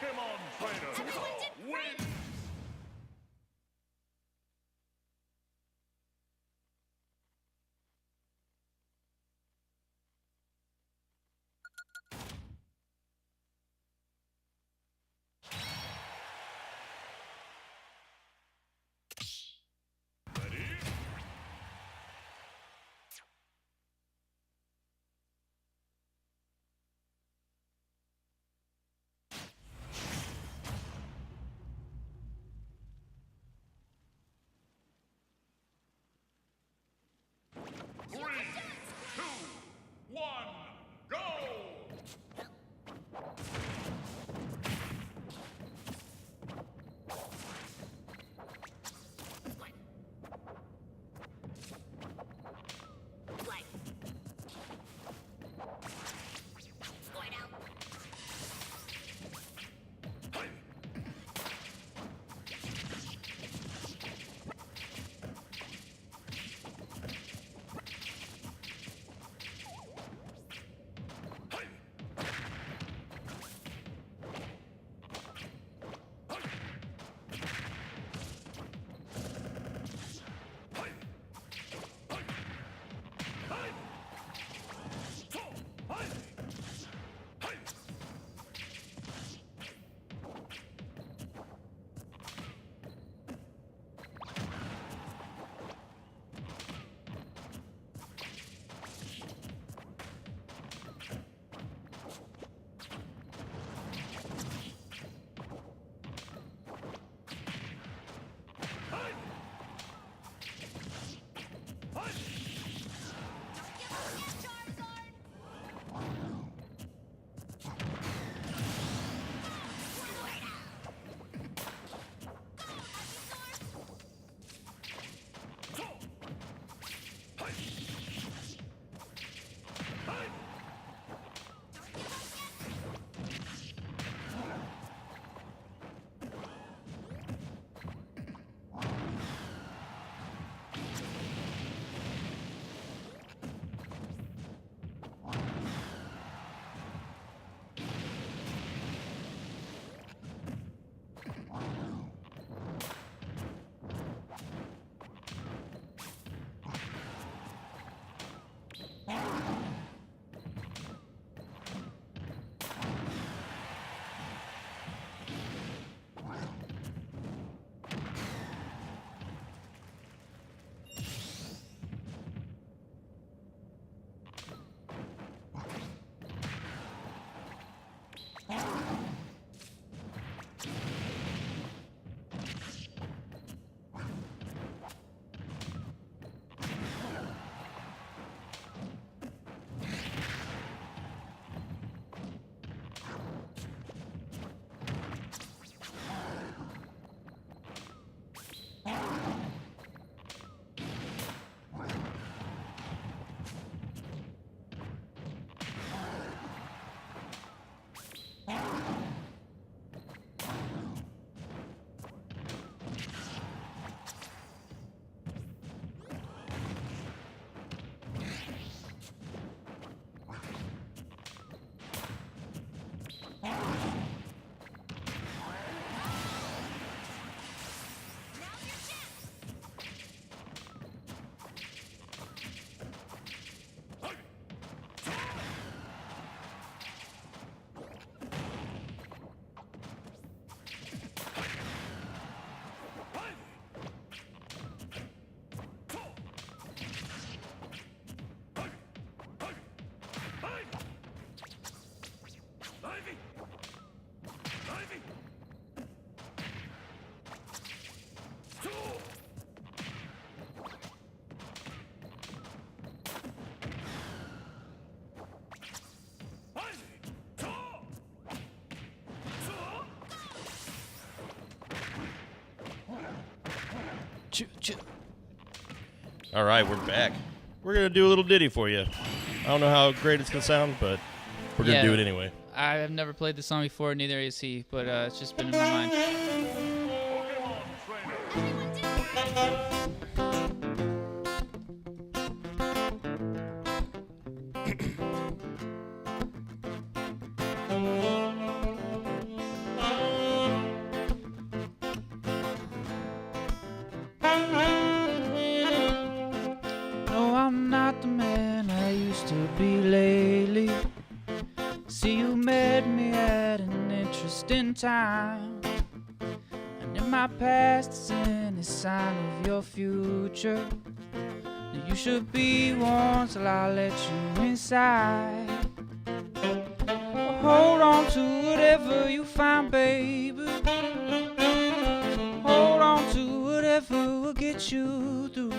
Pokemon Trainer wins! Ready? Three, two, one, go! All right, we're back. We're going to do a little ditty for you. I don't know how great it's going to sound, but we're going to do it anyway. I have never played the song before, neither has he, but it's just been in my mind. Pokemon Trainer time. And if my past is any sign of your future, then you should be one till I let you inside. Well, hold on to whatever you find, baby. Hold on to whatever will get you through.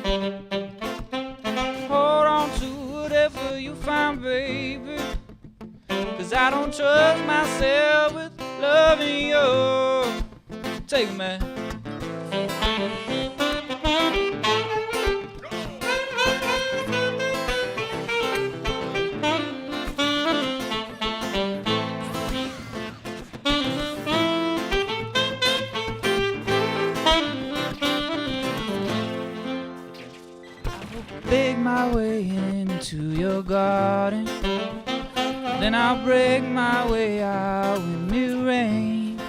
Hold on to whatever you find, baby. 'Cause I don't trust myself with loving you. Take it, man. Beg my way into your garden, then I'll break my way out when it rains,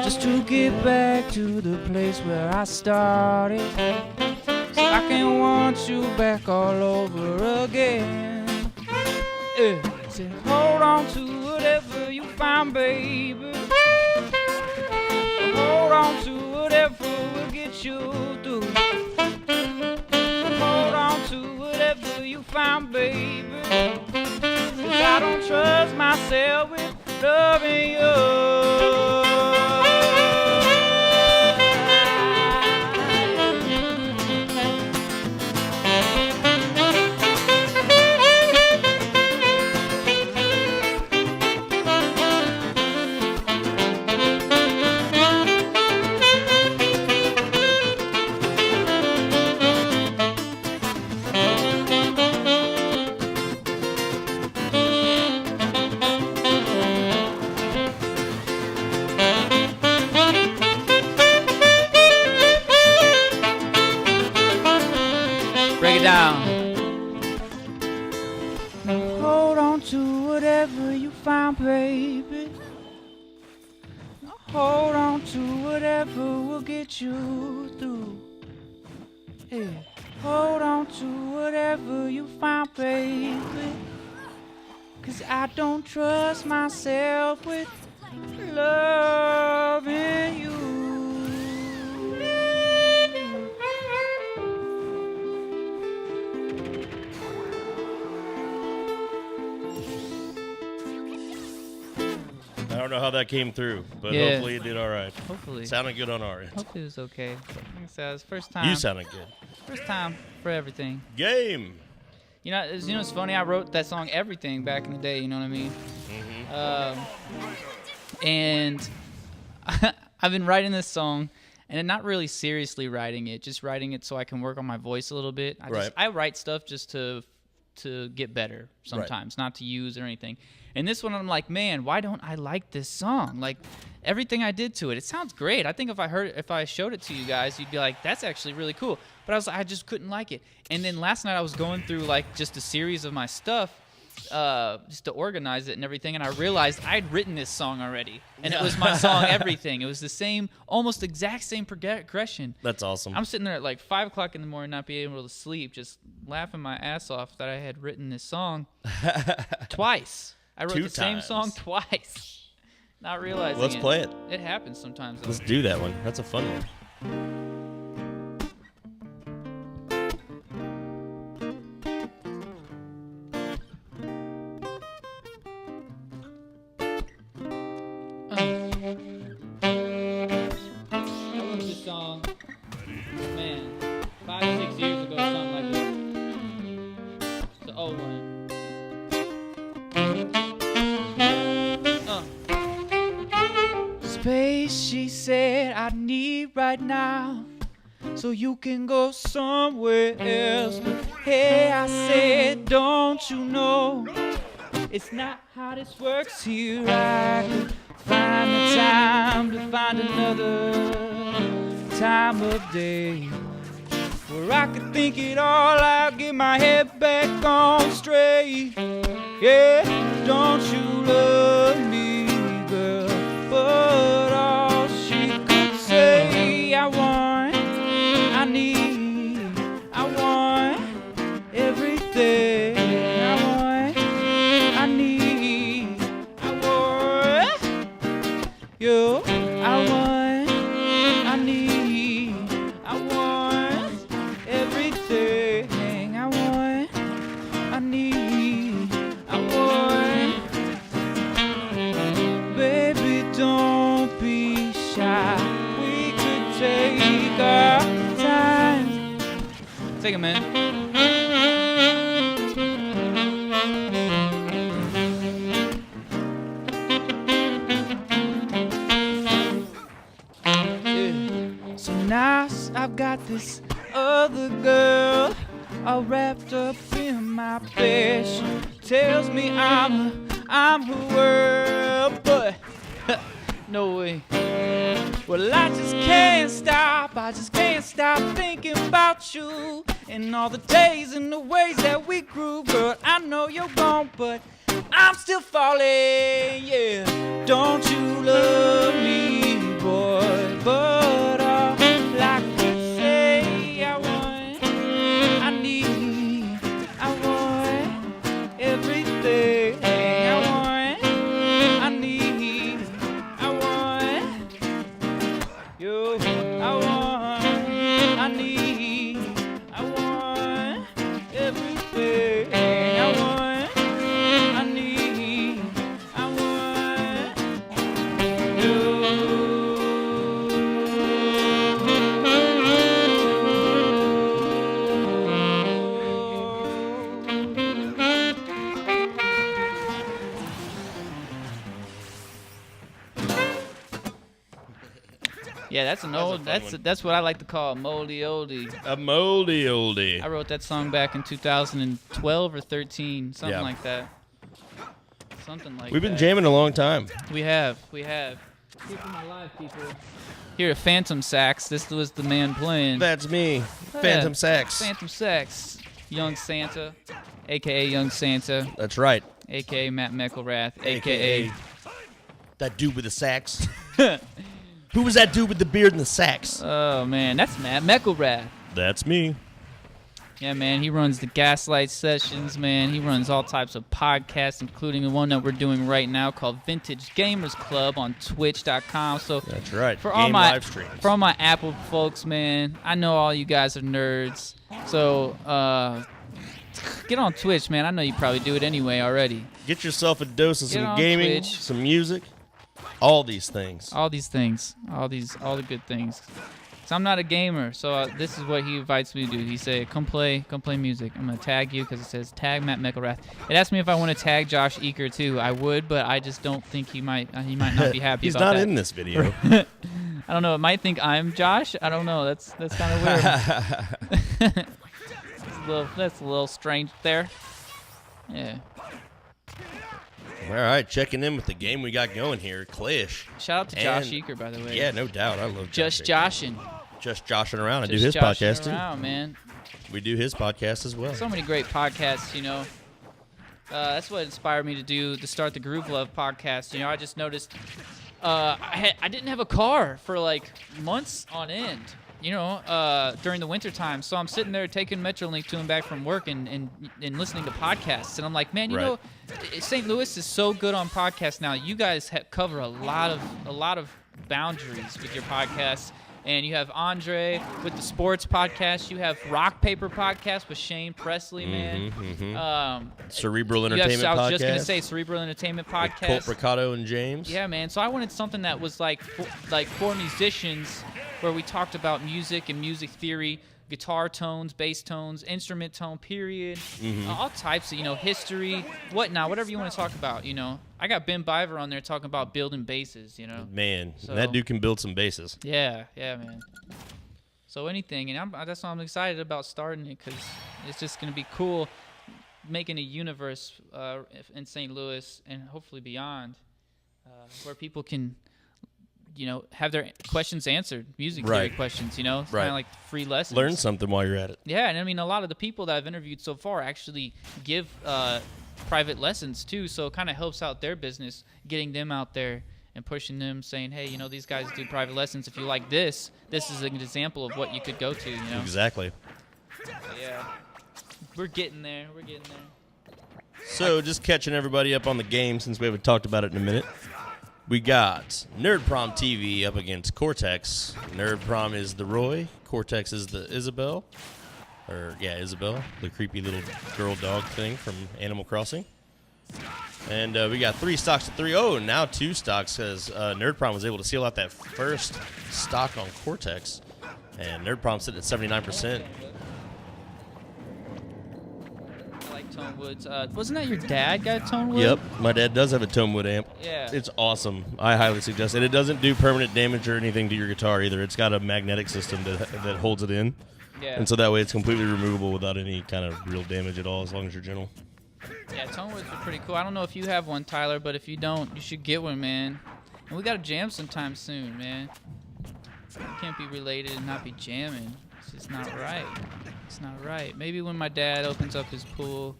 just to get back to the place where I started, so I can want you back all over again. Yeah. Say, hold on to whatever you find, baby. Hold on to whatever will get you through. Hold on to whatever you find, baby. 'Cause I don't trust myself with loving you. Break it down. Hold on to whatever you find, baby. Hold on to whatever will get you through. Yeah. Hold on to whatever you find, baby. 'Cause I don't trust myself with loving you. I don't know how that came through, but Yeah. hopefully it did all right. Hopefully. Sounded good on our end. Hopefully it was okay. Like I said, it was first time. You sounded good. First time for everything. Game. You know, it's funny. I wrote that song "Everything" back in the day. You know what I mean? And I've been writing this song, and not really seriously writing it, just writing it so I can work on my voice a little bit. I write stuff just to get better sometimes, not to use or anything. And this one, I'm like, man, why don't I like this song? Like, everything I did to it, it sounds great. I think if I showed it to you guys, you'd be like, that's actually really cool. But I just couldn't like it. And then last night I was going through like just a series of my stuff, just to organize it and everything, and I realized I'd written this song already, and it was my song "Everything." It was the same, almost exact same progression. That's awesome. I'm sitting there at like 5 o'clock in the morning, not being able to sleep, just laughing my ass off that I had written this song twice. I wrote Two the same times. song twice, not realizing Let's play it. It happens sometimes. Though. Let's do that one. That's a fun one. I wrote this song, man, 5-6 years ago, something like this. It's the old one. Space, she said, I need right now, so you can go somewhere else. But hey, I said, don't you know, it's not how this works here. I could find the time to find another time of day where I could think it all out, get my head back on straight. Yeah, don't you love me, girl? But all she could say, I want, I need, I want everything. I want, I need, I want You, I want, I need, I want everything. I want, I need, I want. Baby, don't be shy. We could take our time. Take a minute. So now I've got this other girl all wrapped up in my bed. She tells me I'm her world, but no way. Well, I just can't stop. I just can't stop thinking about you and all the days and the ways that we grew. Girl, I know you're gone, but I'm still falling. Yeah, don't you love me, boy? But all I can say, I want, I need, I want everything. I want, I need, I want you. I want, I need, I want everything. I want, I need, I want you. Yeah, that's an old. That's what I like to call a moldy oldie. A moldy oldie. I wrote that song back in 2012 or 13, something Yeah. like that. Something like We've that. been jamming a long time. We have. Here for my live people. Here at Phantom Sax, this was the man playing. That's me, Phantom Sax. Phantom Sax, Young Santa, aka Young Santa, That's right. aka Matt McElrath, aka. That dude with the sax. Who was that dude with the beard and the sax? Oh man, that's Matt McElrath. That's me. Yeah, man, he runs the Gaslight Sessions, man. He runs all types of podcasts, including the one that we're doing right now called Vintage Gamers Club on Twitch.com. So That's right. for all Game my live streams. for all my Apple folks, man, I know all you guys are nerds. So get on Twitch, man. I know you probably do it anyway already. Get yourself a dose of Get some on gaming, Twitch. some music, all these things. All these things, all the good things. So I'm not a gamer, so this is what he invites me to do. He said, come play music. I'm going to tag you because it says tag Matt McElrath. It asked me if I want to tag Josh Eaker too. I would, but I just don't think he might not be happy He's about not that. in this video. I don't know. It might think I'm Josh. I don't know. That's kind of weird. That's a little strange there. Yeah. All right, checking in with the game we got going here, Clash. Shout out to Josh And- Eaker, by the way. Yeah, no doubt. I love Just Josh. joshing. Just joshing around. I do Just his joshing podcast around, man. too. We do his podcast as well. So many great podcasts, you know. That's what inspired me to start the Groove Love podcast. You know, I just noticed I didn't have a car for like months on end, you know, during the winter time. So I'm sitting there taking Metrolink to and back from work and listening to podcasts. And I'm like, man, you Right. know, St. Louis is so good on podcasts now. You guys cover a lot of boundaries with your podcasts. And you have Andre with the sports podcast. You have Rock Paper podcast with Shane Presley, man. Cerebral You have, Entertainment I was podcast. just gonna say Cerebral Entertainment with Colt podcast. Ricardo and James. Yeah, man. So I wanted something that was like for musicians, where we talked about music and music theory, guitar tones, bass tones, instrument tone, period, all types of, you know, history, whatnot, whatever you want to talk about. You know, I got Ben Biver on there talking about building basses. You know. Man, So- that dude can build some bases. Yeah, man. So anything, and that's why I'm excited about starting it, because it's just gonna be cool, making a universe in St. Louis and hopefully beyond, where people can, you know, have their questions answered, music theory Right. questions. You know, it's Right. kind of like free lessons. Learn something while you're at it. Yeah, and I mean, a lot of the people that I've interviewed so far actually give private lessons too, so it kind of helps out their business, getting them out there and pushing them, saying, hey, you know, these guys do private lessons. If you like this is an example of what you could go to, you know? Exactly. Yeah. We're getting there. So just catching everybody up on the game since we haven't talked about it in a minute. We got Nerd Prom TV up against Cortex. Nerd Prom is the Roy. Cortex is the Isabel. Isabel, the creepy little girl dog thing from Animal Crossing. And we got 3 stocks to 3. Oh, now 2 stocks because Nerd Prom was able to seal out that first stock on Cortex. And Nerd Prom sitting at 79%. I like Tone Woods. Wasn't that your dad got a Tone Wood? Yep, my dad does have a Tonewood amp. Yeah. It's awesome. I highly suggest it. It doesn't do permanent damage or anything to your guitar either. It's got a magnetic system that holds it in. Yeah. And so that way it's completely removable without any kind of real damage at all as long as you're gentle. Yeah, Tone Woods are pretty cool. I don't know if you have one, Tyler, but if you don't, you should get one, man. And we got to jam sometime soon, man. You can't be related and not be jamming. It's just not right. It's not right. Maybe when my dad opens up his pool,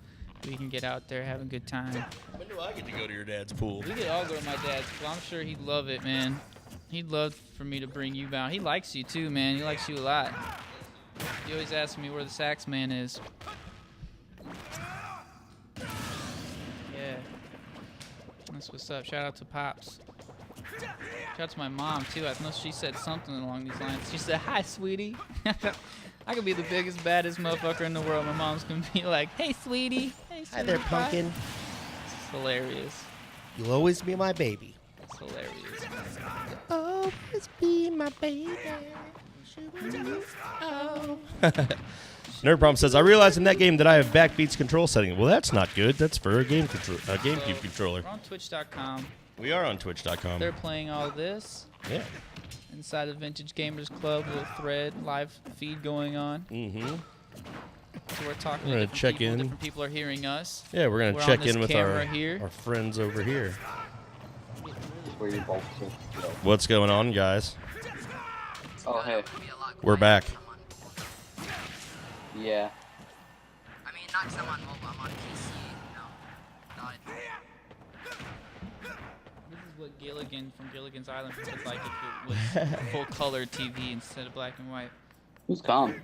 we can get out there, have a good time. When do I get to go to your dad's pool? We could all go to my dad's pool. I'm sure he'd love it, man. He'd love for me to bring you down. He likes you too, man. He likes you a lot. He always asks me where the sax man is. Yeah. That's what's up. Shout out to Pops. Shout out to my mom, too. I know she said something along these lines. She said, "Hi, sweetie." I could be the biggest, baddest motherfucker in the world. My mom's going to be like, "Hey, sweetie." Hey, Hi there, sweetie pie." pumpkin. It's hilarious. You'll always be my baby. It's hilarious. Always be my baby. Nerd Prom says, I realized in that game that I have backbeats control setting. Well, that's not good. That's for a GameCube controller. We're on Twitch.com. We are on Twitch.com. They're playing all this Yeah. inside of Vintage Gamers Club, little thread, live feed going on. Mm-hmm. So we're talking We're to gonna different check people. in. Different people are hearing us. Yeah, we're We're going to on check this in with camera here. our friends over here. Where you both sit. What's going on, guys? Oh, hey. We're back. Yeah. I mean, not 'cause I'm on mobile, I'm on PC. No. Not. This is what Gilligan from Gilligan's Island would look like if it was full color TV instead of black and white. Who's calm?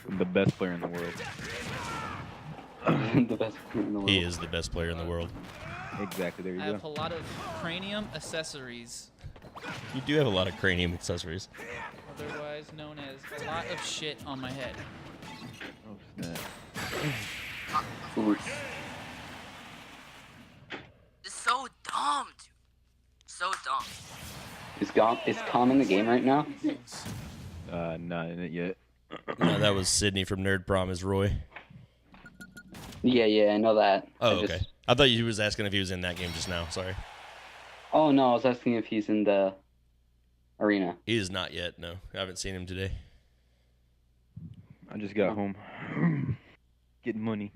The best player in the world. The best player in the world. He is the best player in the world. Exactly, there you I have a go. lot of cranium accessories, You do have a lot of cranium accessories. otherwise known as a lot of shit on my head. Oh, snap. Ooh. It's so dumb, dude. So dumb. Is calm in the game right now? Not in it yet. No, that was Sydney from Nerd Prom as Roy. Yeah, I know that. Oh, I okay. just- I thought you was asking if he was in that game just now. Sorry. Oh, no, I was asking if he's in the arena. He is not yet, no. I haven't seen him today. I just got home. Getting money.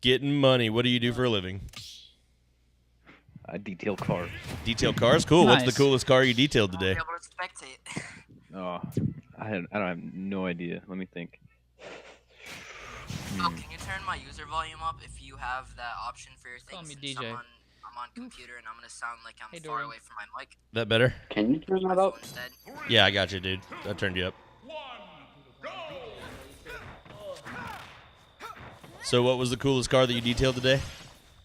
Getting money. What do you do for a living? I detail cars. Detail cars? Cool. What's Nice. the coolest car you detailed I'll today? be able to spectate. Oh, I don't have no idea. Let me think. Oh, can you turn my user volume up if you have that option for your Call things? me Since DJ. I'm on computer and I'm gonna sound like I'm Hey, far Dorian. away from my mic. That better? Can you turn that So up? instead, Yeah, I got you, dude. I turned you up. So what was the coolest car that you detailed today?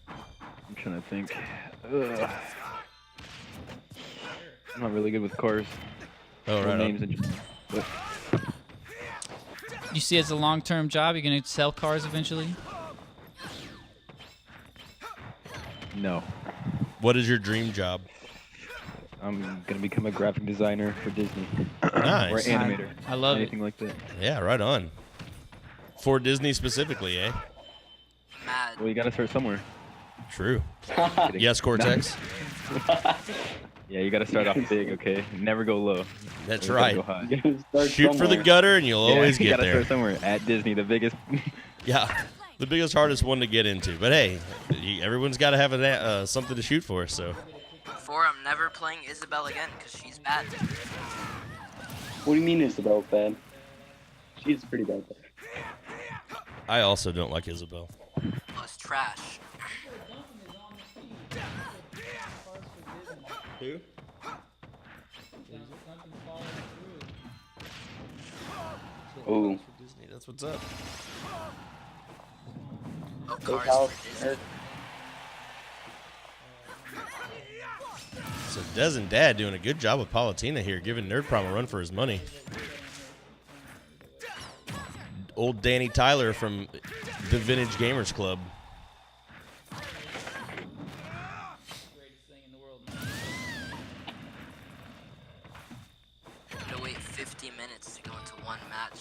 I'm trying to think. Ugh. I'm not really good with cars. Oh, No right names on. and but You see, it's a long-term job. You're gonna sell cars eventually. no. What is your dream job? I'm gonna become a graphic designer for Disney or Nice. animator. I love it. Anything like that. Yeah, right on. For Disney specifically, eh? mad. Well, you gotta start somewhere. True. Kidding. Yes, Cortex? Yeah, you gotta start off big, okay? Never go low. That's Always gotta right. go high. Start Shoot for the somewhere. gutter and you'll Yeah, always you get gotta there. start somewhere. At Disney, the biggest. Yeah, the biggest, hardest one to get into. But hey, everyone's got to have something to shoot for, so. Before I'm never playing Isabel again because she's bad. What do you mean Isabel's bad? She's pretty bad. I also don't like Isabel. Plus trash. Who? Ooh. Disney, that's what's up. Oh, Those cars house- for Disney. So Dez and Dad doing a good job with Palutena here, giving Nerd Prom a run for his money. Old Danny Tyler from the Vintage Gamers Club. Greatest thing in the world. Gotta wait 50 minutes to go into one match.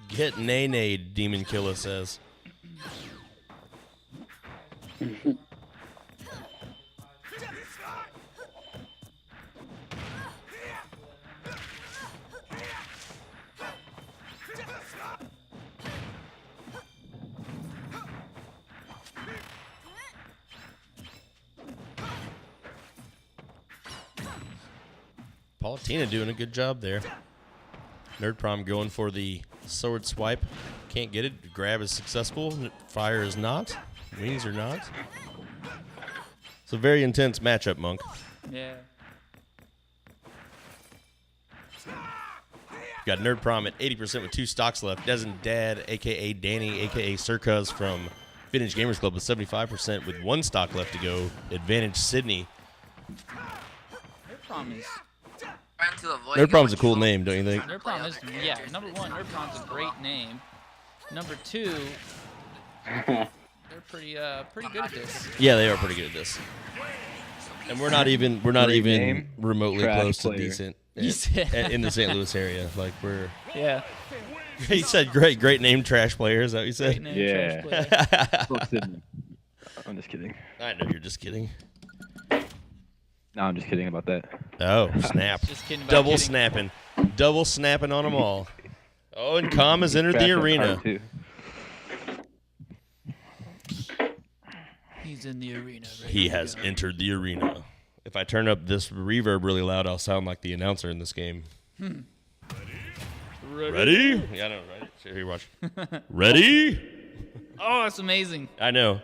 Get Nene, Demon Killer says. Palutena doing a good job there. Nerd Prom going for the sword swipe. Can't get it. Grab is successful. Fire is not. Wings are not. It's a very intense matchup, Monk. Yeah. Got Nerd Prom at 80% with 2 stocks left. Desmond Dad, a.k.a. Danny, a.k.a. Circus from Vintage Gamers Club with 75% with 1 stock left to go. Advantage Sydney. Nerd Prom is. Trying to avoid Nerd Prom's a going cool full- name, don't you think? Nerd Prom is. Yeah. Number 1, Nerd Prom's a great name. Number 2, they're pretty good at this. Yeah, they are pretty good at this. And we're not even Great name, remotely trash close to player. decent You said- in the St. Louis area. Like we're. Yeah. He said, "Great name, trash player." Is that what you Great said? name, Yeah. trash player. Fuck Sydney. I'm just kidding. I know you're just kidding. No, I'm just kidding about that. Oh, snap! Just kidding about Double kidding. snapping on them all. Oh, and Calm has entered Trash the that arena. card, too. He's in the arena. Right He has entered the arena. If I turn up this reverb really loud, I'll sound like the announcer in this game. Ready? Yeah, I know, right? Here, watch. Ready? Oh, that's amazing. I know.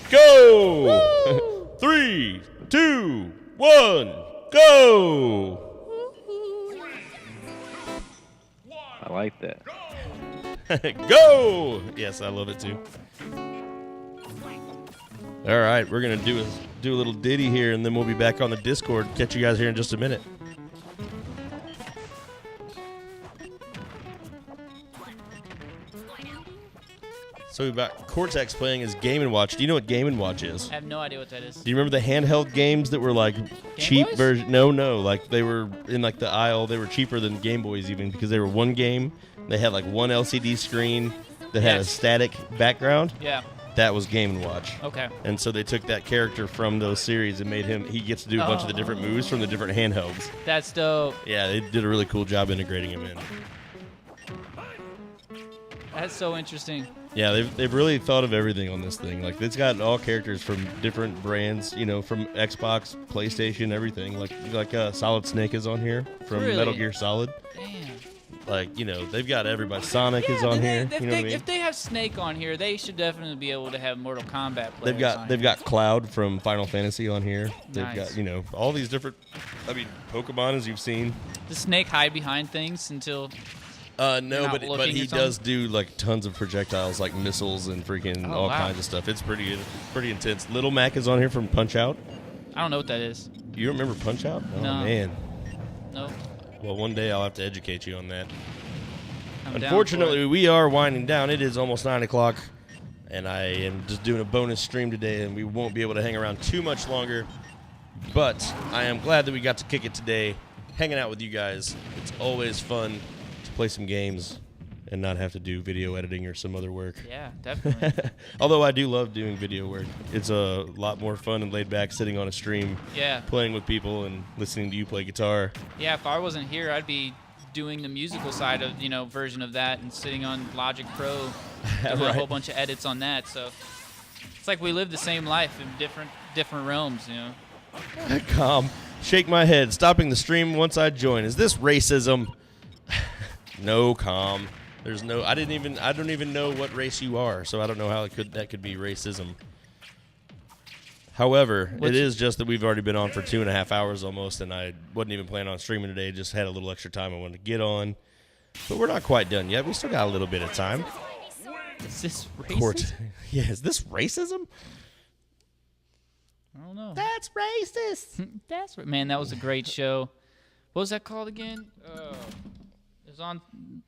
Go! 3, 2, 1, go! I like that. Go! Yes, I love it too. All right, we're gonna do a little ditty here, and then we'll be back on the Discord. Catch you guys here in just a minute. So we've got Cortex playing his Game & Watch. Do you know what Game & Watch is? I have no idea what that is. Do you remember the handheld games that were like cheap Boys? version? No, like they were in like the aisle. They were cheaper than Game Boys even because they were one game. They had like one LCD screen that had a Yes. static background. Yeah. That was Game & Watch. Okay. And so they took that character from those series and made him. He gets to do a bunch of the different moves from the different handhelds. That's dope. Yeah, they did a really cool job integrating him in. That's so interesting. Yeah, they've really thought of everything on this thing. Like it's got all characters from different brands, you know, from Xbox, PlayStation, everything. Like Solid Snake is on here from Really? Metal Gear Solid. Damn. Like, you know, they've got everybody. Sonic is on here. If, You know what I mean? if they have Snake on here, they should definitely be able to have Mortal Kombat players. They've got Cloud from Final Fantasy on here. They've Nice. got, you know, all these different. I mean, Pokemon as you've seen. Does Snake hide behind things until? No, not but looking he or something? does do like tons of projectiles, like missiles and freaking Oh, all wow. kinds of stuff. It's pretty intense. Little Mac is on here from Punch Out. I don't know what that is. You remember Punch Out? Oh No. man. No. Well, one day I'll have to educate you on that. I'm down for Unfortunately, it. we are winding down. It is almost 9 o'clock, and I am just doing a bonus stream today, and we won't be able to hang around too much longer. But I am glad that we got to kick it today, hanging out with you guys. It's always fun to play some games and not have to do video editing or some other work. Yeah, definitely. Although I do love doing video work. It's a lot more fun and laid back sitting on a stream, Yeah. playing with people and listening to you play guitar. Yeah, if I wasn't here, I'd be doing the musical side of, version of that and sitting on Logic Pro doing a whole bunch of edits on that. So it's like we live the same life in different realms, Calm. Shake my head. Stopping the stream once I join. Is this racism? No, Calm. There's no. I don't even know what race you are, so I don't know how that could be racism. However, it is just that we've already been on for 2.5 hours almost, and I wasn't even planning on streaming today. Just had a little extra time I wanted to get on. But we're not quite done yet. We still got a little bit of time. Is this racist? Yeah, is this racism? I don't know. That's racist. That's right. Man, that was a great show. What was that called again? It was on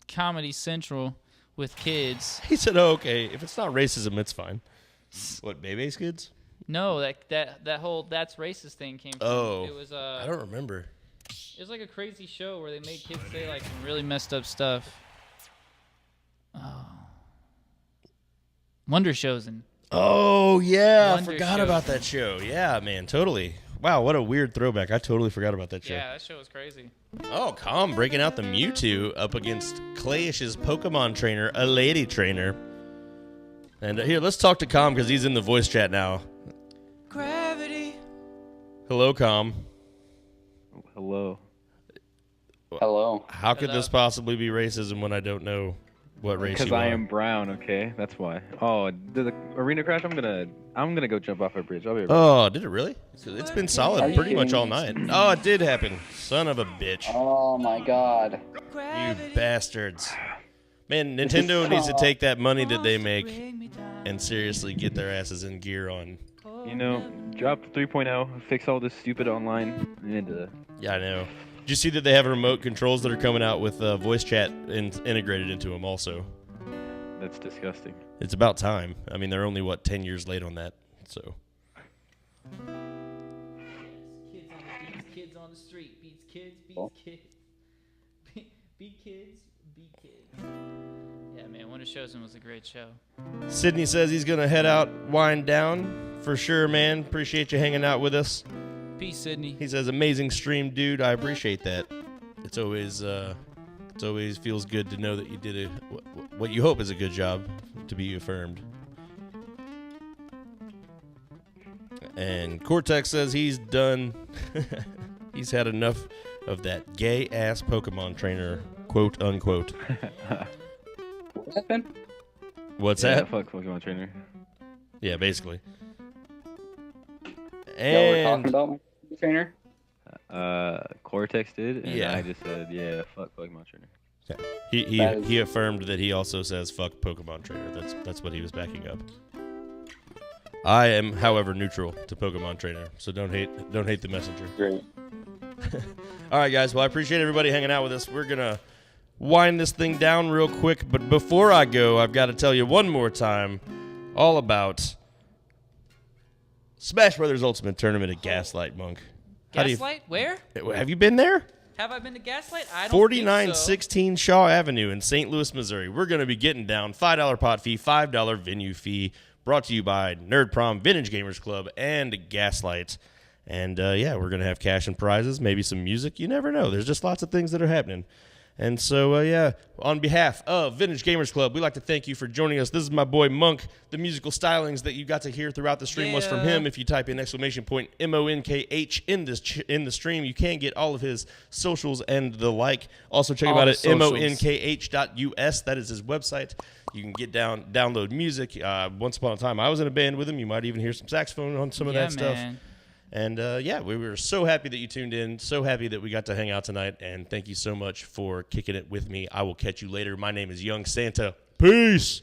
Comedy Central with kids. He said, "Oh, okay. If it's not racism, it's fine." What, Bebe's kids? No, that whole "that's racist" thing came from. Oh, It was I don't remember. It was like a crazy show where they made kids say like some really messed up stuff. Oh. Wonder Shows and Oh yeah, Wonder I forgot Show. about that show. Yeah, man, totally. Wow, what a weird throwback. I totally forgot about that show. yeah, that show was crazy. Oh, Calm breaking out the Mewtwo up against Clayish's Pokemon trainer, a lady trainer. And here, let's talk to Calm because he's in the voice chat now. Gravity. Hello, Calm. Hello. Hello. How could Hello. this possibly be racism when I don't know what race Because you I are? am brown, okay? That's why. Oh, did the arena crash? I'm gonna go jump off a bridge. I'll be right back. Oh, did it really? It's been solid pretty much all night. Oh, it did happen. Son of a bitch. Oh my god. You bastards. Man, Nintendo needs to take that money that they make and seriously get their asses in gear on. You know, drop 3.0, fix all this stupid online, and Yeah, I know. Did you see that they have remote controls that are coming out with voice chat integrated into them also? that's disgusting. It's about time. I mean, they're only, 10 years late on that, so. Kids on the street. Beats kids. Beat kids. Yeah, man. Wonder Shows was a great show. Sydney says he's going to head out, wind down. For sure, man. Appreciate you hanging out with us. Peace, Sydney. He says, amazing stream, dude. I appreciate that. It's always feels good to know that you did what you hope is a good job to be affirmed. And Cortex says he's done. He's had enough of that gay ass Pokemon trainer, quote unquote. What happened? What's Yeah, that? fuck Pokemon trainer. Yeah, basically. Y'all were talking And about my trainer? Cortex did, and Yeah. I just said, yeah, fuck Pokemon trainer. he affirmed that he also says fuck Pokemon trainer. That's what he was backing up. I am, however, neutral to Pokemon trainer, so don't hate the messenger. Great. All right, guys. Well, I appreciate everybody hanging out with us. We're gonna wind this thing down real quick, but before I go, I've got to tell you one more time all about Smash Brothers Ultimate Tournament at Gaslight, Monk. How do you- Gaslight? Where? Have you been there? Have I been to Gaslight? I don't think so. 4916 Shaw Avenue in St. Louis, Missouri. We're going to be getting down $5 pot fee, $5 venue fee, brought to you by Nerd Prom, Vintage Gamers Club, and Gaslight. And, yeah, we're going to have cash and prizes, maybe some music. You never know. There's just lots of things that are happening. And so, yeah, on behalf of Vintage Gamers Club, we'd like to thank you for joining us. This is my boy Monk. The musical stylings that you got to hear throughout the stream was from him. If you type in exclamation point MONKH in the stream, you can get all of his socials and the like. Also, check him All out the at socials. monkh.us. That is his website. You can get download music. Once upon a time, I was in a band with him. You might even hear some saxophone on some of that stuff. Man. And, yeah, we were so happy that you tuned in, so happy that we got to hang out tonight, and thank you so much for kicking it with me. I will catch you later. My name is Young Santa. Peace!